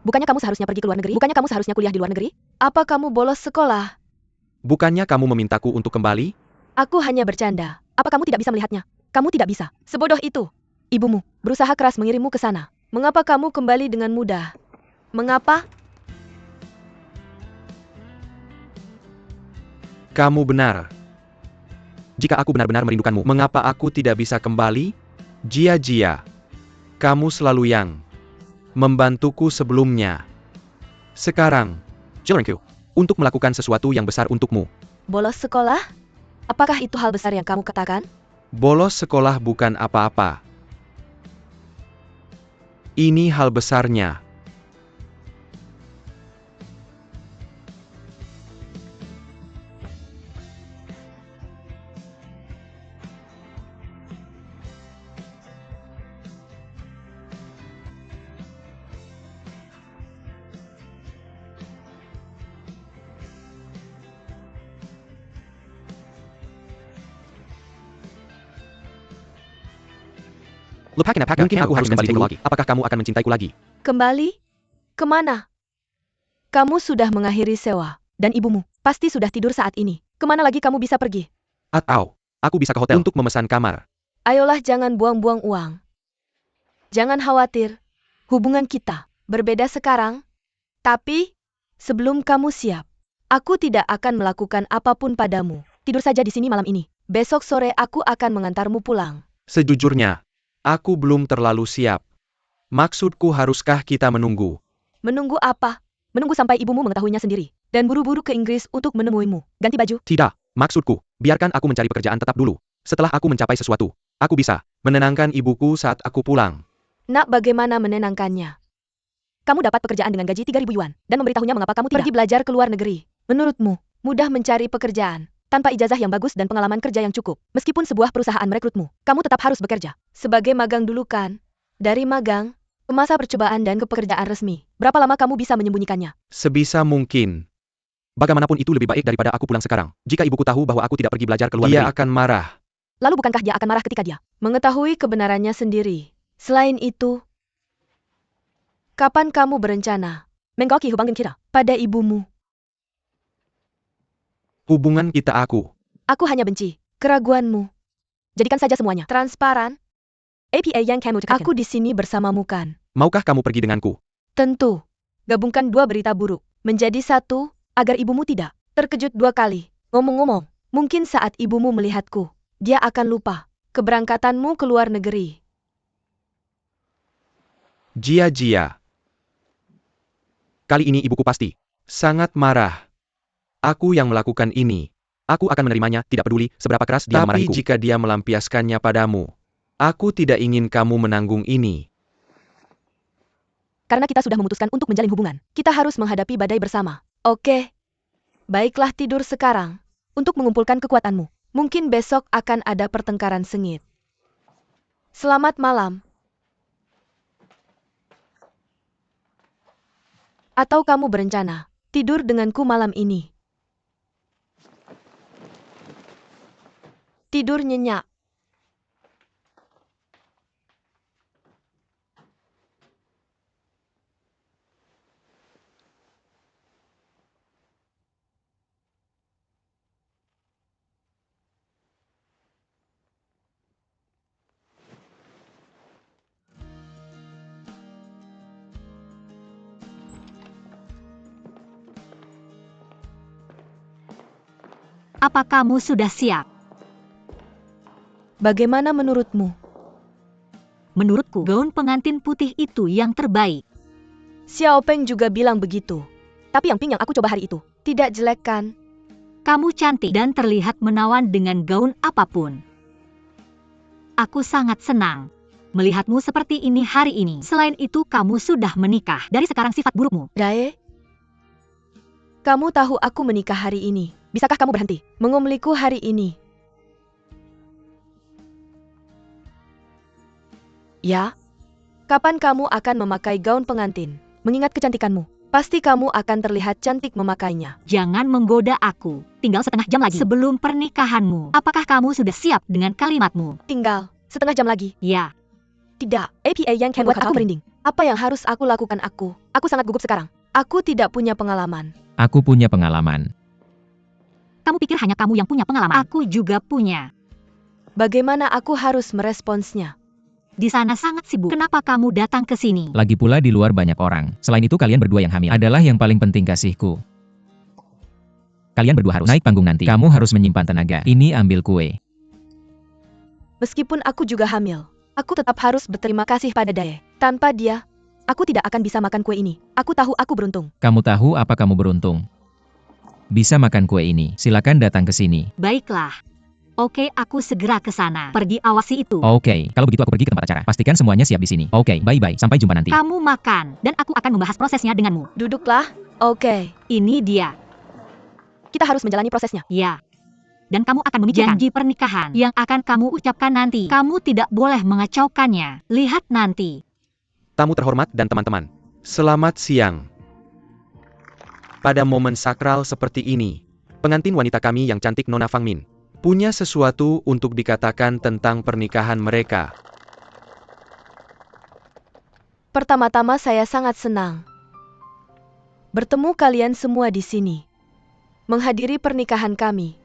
Bukannya kamu seharusnya pergi ke luar negeri? Bukannya kamu seharusnya kuliah di luar negeri? Apa kamu bolos sekolah? Bukannya kamu memintaku untuk kembali? Aku hanya bercanda. Apa kamu tidak bisa melihatnya? Kamu tidak bisa. Sebodoh itu. Ibumu berusaha keras mengirimmu ke sana. Mengapa kamu kembali dengan mudah? Mengapa? Kamu benar. Jika aku benar-benar merindukanmu, mengapa aku tidak bisa kembali? Jia, kamu selalu yang membantuku sebelumnya. Sekarang, Jelenku, untuk melakukan sesuatu yang besar untukmu. Bolos sekolah? Apakah itu hal besar yang kamu katakan? Bolos sekolah bukan apa-apa. Ini hal besarnya. Mungkin aku harus kembali lagi. Apakah kamu akan mencintaiku lagi? Kembali? Kemana? Kamu sudah mengakhiri sewa, dan ibumu pasti sudah tidur saat ini. Kemana lagi kamu bisa pergi? Atau, aku bisa ke hotel untuk memesan kamar. Ayolah, jangan buang-buang uang. Jangan khawatir. Hubungan kita berbeda sekarang. Tapi, sebelum kamu siap, aku tidak akan melakukan apapun padamu. Tidur saja di sini malam ini. Besok sore aku akan mengantarmu pulang. Sejujurnya, aku belum terlalu siap. Maksudku, haruskah kita menunggu? Menunggu apa? Menunggu sampai ibumu mengetahuinya sendiri. Dan buru-buru ke Inggris untuk menemuimu. Ganti baju? Tidak, maksudku, biarkan aku mencari pekerjaan tetap dulu. Setelah aku mencapai sesuatu, aku bisa menenangkan ibuku saat aku pulang. Nak, bagaimana menenangkannya? Kamu dapat pekerjaan dengan gaji 3.000 yuan, dan memberitahunya mengapa kamu tidak pergi belajar ke luar negeri. Menurutmu, mudah mencari pekerjaan. Tanpa ijazah yang bagus dan pengalaman kerja yang cukup. Meskipun sebuah perusahaan merekrutmu, kamu tetap harus bekerja. Sebagai magang dulu kan? Dari magang, ke masa percobaan dan ke pekerjaan resmi. Berapa lama kamu bisa menyembunyikannya? Sebisa mungkin. Bagaimanapun itu lebih baik daripada aku pulang sekarang. Jika ibuku tahu bahwa aku tidak pergi belajar ke luar negeri, dia akan marah. Lalu bukankah dia akan marah ketika dia mengetahui kebenarannya sendiri? Selain itu, kapan kamu berencana menggoki hubungan kita pada ibumu? Hubungan kita Aku hanya benci keraguanmu. Jadikan saja semuanya transparan. APA yang kamu tekankan. Aku di sini bersamamu kan? Maukah kamu pergi denganku? Tentu. Gabungkan dua berita buruk menjadi satu, agar ibumu tidak terkejut dua kali. Ngomong-ngomong, mungkin saat ibumu melihatku, dia akan lupa keberangkatanmu ke luar negeri. Jia. Kali ini ibuku pasti sangat marah. Aku yang melakukan ini. Aku akan menerimanya, tidak peduli seberapa keras dia memarahiku. Tapi jika dia melampiaskannya padamu, aku tidak ingin kamu menanggung ini. Karena kita sudah memutuskan untuk menjalin hubungan, kita harus menghadapi badai bersama. Oke. Baiklah, tidur sekarang untuk mengumpulkan kekuatanmu. Mungkin besok akan ada pertengkaran sengit. Selamat malam. Atau kamu berencana tidur denganku malam ini? Tidur nyenyak. Apa kamu sudah siap? Bagaimana menurutmu? Menurutku, gaun pengantin putih itu yang terbaik. Xiao Peng juga bilang begitu. Tapi yang pink yang aku coba hari itu, tidak jelek kan? Kamu cantik dan terlihat menawan dengan gaun apapun. Aku sangat senang melihatmu seperti ini hari ini. Selain itu, kamu sudah menikah. Dari sekarang sifat burukmu. Dae, kamu tahu aku menikah hari ini. Bisakah kamu berhenti mengumliku hari ini? Ya? Kapan kamu akan memakai gaun pengantin? Mengingat kecantikanmu, pasti kamu akan terlihat cantik memakainya. Jangan menggoda aku. Tinggal setengah jam lagi sebelum pernikahanmu. Apakah kamu sudah siap dengan kalimatmu? Tinggal setengah jam lagi? Ya. Tidak, APA yang membuat aku merinding. Apa yang harus aku lakukan aku? Aku sangat gugup sekarang. Aku tidak punya pengalaman. Aku punya pengalaman. Kamu pikir hanya kamu yang punya pengalaman? Aku juga punya. Bagaimana aku harus meresponsnya? Di sana sangat sibuk. Kenapa kamu datang ke sini? Lagi pula di luar banyak orang. Selain itu kalian berdua yang hamil adalah yang paling penting kasihku. Kalian berdua harus naik panggung nanti. Kamu harus menyimpan tenaga. Ini ambil kue. Meskipun aku juga hamil, aku tetap harus berterima kasih pada Dae. Tanpa dia, aku tidak akan bisa makan kue ini. Aku tahu aku beruntung. Kamu tahu apa kamu beruntung? Bisa makan kue ini. Silakan datang ke sini. Baiklah. Oke, aku segera ke sana. Pergi awasi itu. Oke, kalau begitu aku pergi ke tempat acara. Pastikan semuanya siap di sini. Oke, bye-bye. Sampai jumpa nanti. Kamu makan, dan aku akan membahas prosesnya denganmu. Duduklah. Oke. Ini dia. Kita harus menjalani prosesnya. Ya. Dan kamu akan memikirkan janji pernikahan yang akan kamu ucapkan nanti. Kamu tidak boleh mengacaukannya. Lihat nanti. Tamu terhormat dan teman-teman, selamat siang. Pada momen sakral seperti ini, pengantin wanita kami yang cantik Nona Fang Min punya sesuatu untuk dikatakan tentang pernikahan mereka. Pertama-tama saya sangat senang bertemu kalian semua di sini, menghadiri pernikahan kami.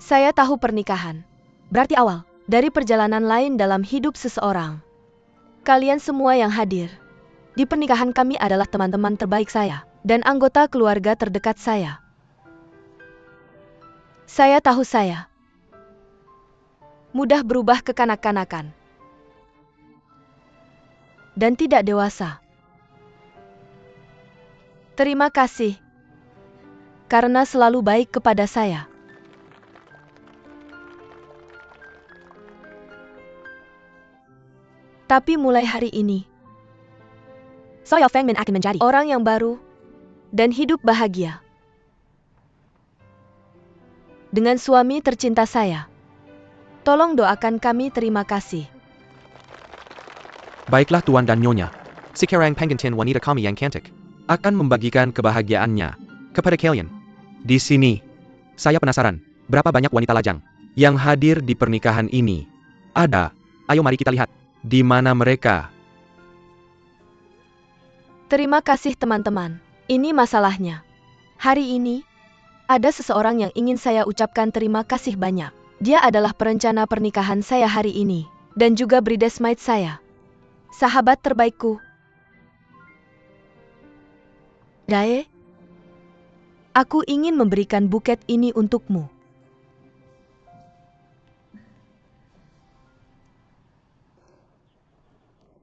Saya tahu pernikahan berarti awal dari perjalanan lain dalam hidup seseorang. Kalian semua yang hadir di pernikahan kami adalah teman-teman terbaik saya dan anggota keluarga terdekat saya. Saya tahu saya mudah berubah kekanak-kanakan dan tidak dewasa. Terima kasih karena selalu baik kepada saya. Tapi mulai hari ini, Xiao Feng Min akan menjadi orang yang baru dan hidup bahagia dengan suami tercinta saya. Tolong doakan kami. Terima kasih. Baiklah Tuan dan Nyonya. Sekarang pengantin wanita kami yang cantik akan membagikan kebahagiaannya kepada kalian. Di sini, saya penasaran, berapa banyak wanita lajang yang hadir di pernikahan ini? Ada. Ayo mari kita lihat. Di mana mereka? Terima kasih teman-teman. Ini masalahnya. Hari ini, ada seseorang yang ingin saya ucapkan terima kasih banyak. Dia adalah perencana pernikahan saya hari ini. Dan juga bridesmaid saya. Sahabat terbaikku. Dae, aku ingin memberikan buket ini untukmu.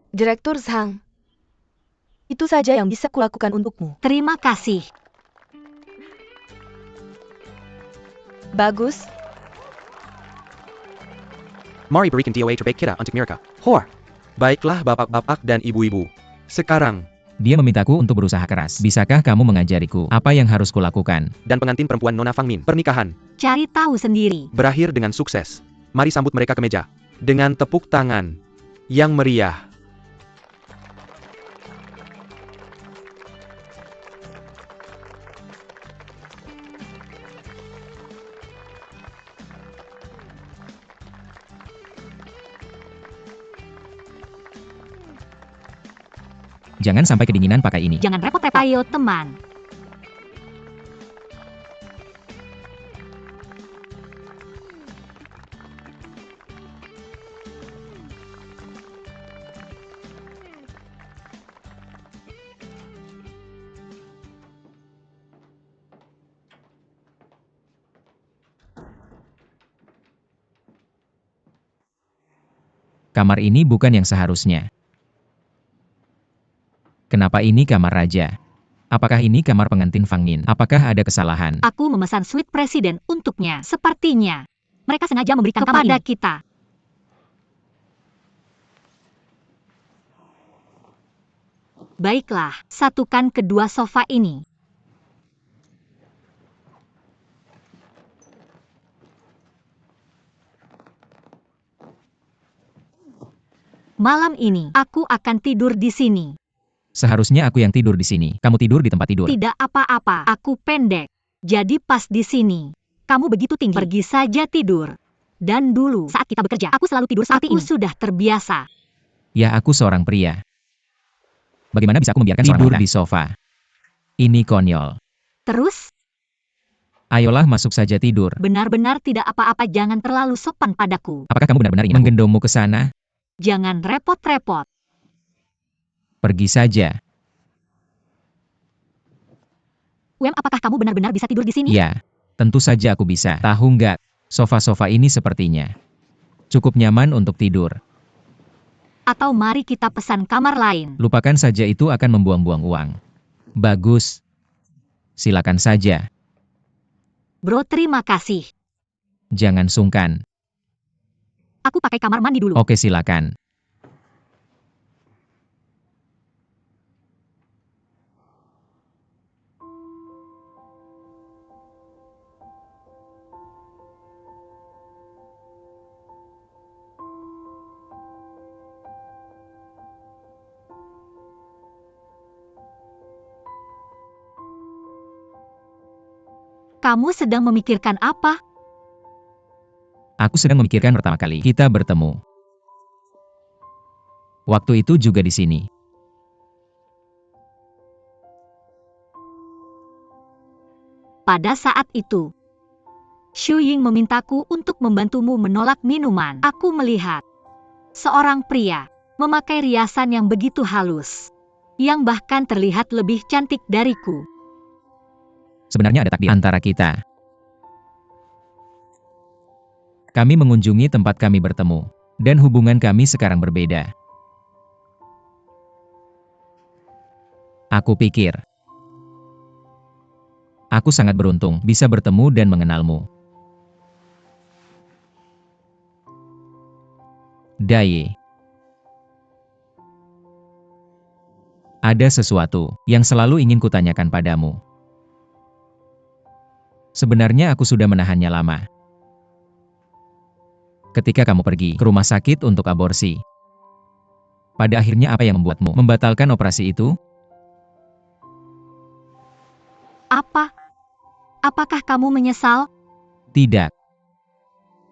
Direktur Zhang, itu saja yang bisa kulakukan untukmu. Terima kasih. Bagus. Mari berikan DOA terbaik kita untuk mereka. Hor. Baiklah bapak-bapak dan ibu-ibu. Sekarang, Dia memintaku untuk berusaha keras. Bisakah kamu mengajariku apa yang harus kulakukan? dan pengantin perempuan Nona Fangmin, pernikahan Cari tahu sendiri. berakhir dengan sukses. Mari sambut mereka ke meja. Dengan tepuk tangan yang meriah. Jangan sampai kedinginan pakai ini. Jangan repot-repot. Ayo teman. Kamar ini bukan yang seharusnya. Kenapa ini kamar raja? Apakah ini kamar pengantin Fangmin? Apakah ada kesalahan? Aku memesan suite presiden untuknya. Sepertinya mereka sengaja memberikan kepada kita. Baiklah, satukan kedua sofa ini. Malam ini, aku akan tidur di sini. Seharusnya aku yang tidur di sini. Kamu tidur di tempat tidur. Tidak apa-apa, aku pendek. Jadi pas di sini. Kamu begitu tinggi. Pergi saja tidur. Dan dulu, saat kita bekerja, aku selalu tidur seperti ini. Aku sudah terbiasa. Ya, aku seorang pria. Bagaimana bisa aku membiarkan seorang Tidur wanita di sofa? Ini konyol. Terus, Ayolah masuk saja tidur. benar-benar tidak apa-apa, jangan terlalu sopan padaku. Apakah kamu benar-benar ingin menggendongmu ke sana? Jangan repot-repot. Pergi saja. Apakah kamu benar-benar bisa tidur di sini? Ya, tentu saja aku bisa. Tahu nggak, sofa-sofa ini sepertinya cukup nyaman untuk tidur. Atau mari kita pesan kamar lain. Lupakan saja, itu akan membuang-buang uang. Bagus. Silakan saja. Bro, terima kasih. Jangan sungkan. Aku pakai kamar mandi dulu. Oke, silakan. Kamu sedang memikirkan apa? Aku sedang memikirkan pertama kali kita bertemu. Waktu itu juga di sini. Pada saat itu, Xu Ying memintaku untuk membantumu menolak minuman. Aku melihat seorang pria memakai riasan yang begitu halus, yang bahkan terlihat lebih cantik dariku. Sebenarnya ada takdir antara kita. Kami mengunjungi tempat kami bertemu, dan hubungan kami sekarang berbeda. Aku pikir, aku sangat beruntung bisa bertemu dan mengenalmu. Daye. Ada sesuatu yang selalu ingin kutanyakan padamu. Sebenarnya aku sudah menahannya lama. Ketika kamu pergi ke rumah sakit untuk aborsi, pada akhirnya apa yang membuatmu membatalkan operasi itu? Apa? Apakah kamu menyesal? Tidak.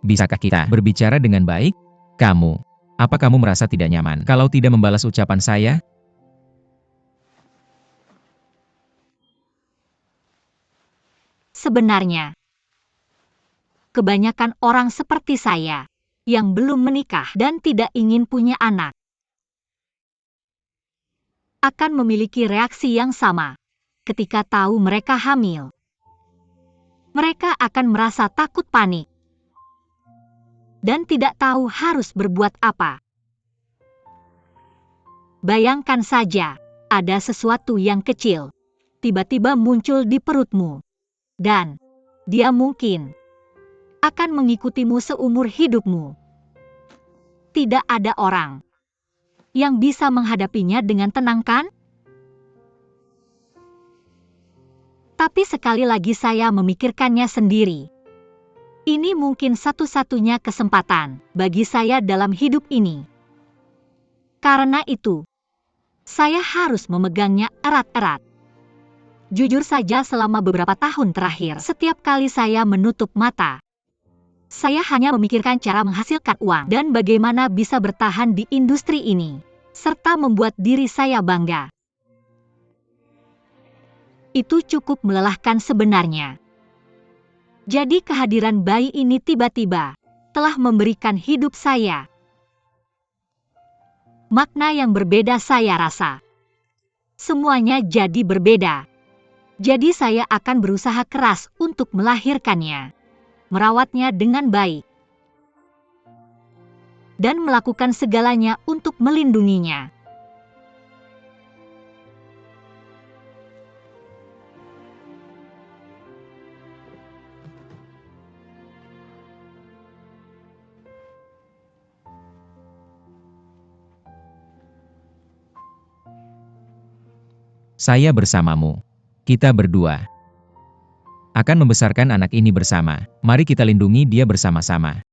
Bisakah kita berbicara dengan baik? Kamu, apa kamu merasa tidak nyaman kalau tidak membalas ucapan saya? Sebenarnya, kebanyakan orang seperti saya, yang belum menikah dan tidak ingin punya anak, akan memiliki reaksi yang sama ketika tahu mereka hamil. Mereka akan merasa takut, panik, dan tidak tahu harus berbuat apa. Bayangkan saja, ada sesuatu yang kecil tiba-tiba muncul di perutmu, dan dia mungkin akan mengikutimu seumur hidupmu. Tidak ada orang yang bisa menghadapinya dengan tenang, kan? Tapi sekali lagi saya memikirkannya sendiri. Ini mungkin satu-satunya kesempatan bagi saya dalam hidup ini. Karena itu, saya harus memegangnya erat-erat. Jujur saja, selama beberapa tahun terakhir, setiap kali saya menutup mata, saya hanya memikirkan cara menghasilkan uang dan bagaimana bisa bertahan di industri ini, serta membuat diri saya bangga. Itu cukup melelahkan sebenarnya. Jadi kehadiran bayi ini tiba-tiba telah memberikan hidup saya makna yang berbeda. Saya rasa semuanya jadi berbeda. Jadi saya akan berusaha keras untuk melahirkannya, merawatnya dengan baik, dan melakukan segalanya untuk melindunginya. Saya bersamamu. Kita berdua akan membesarkan anak ini bersama. Mari kita lindungi dia bersama-sama.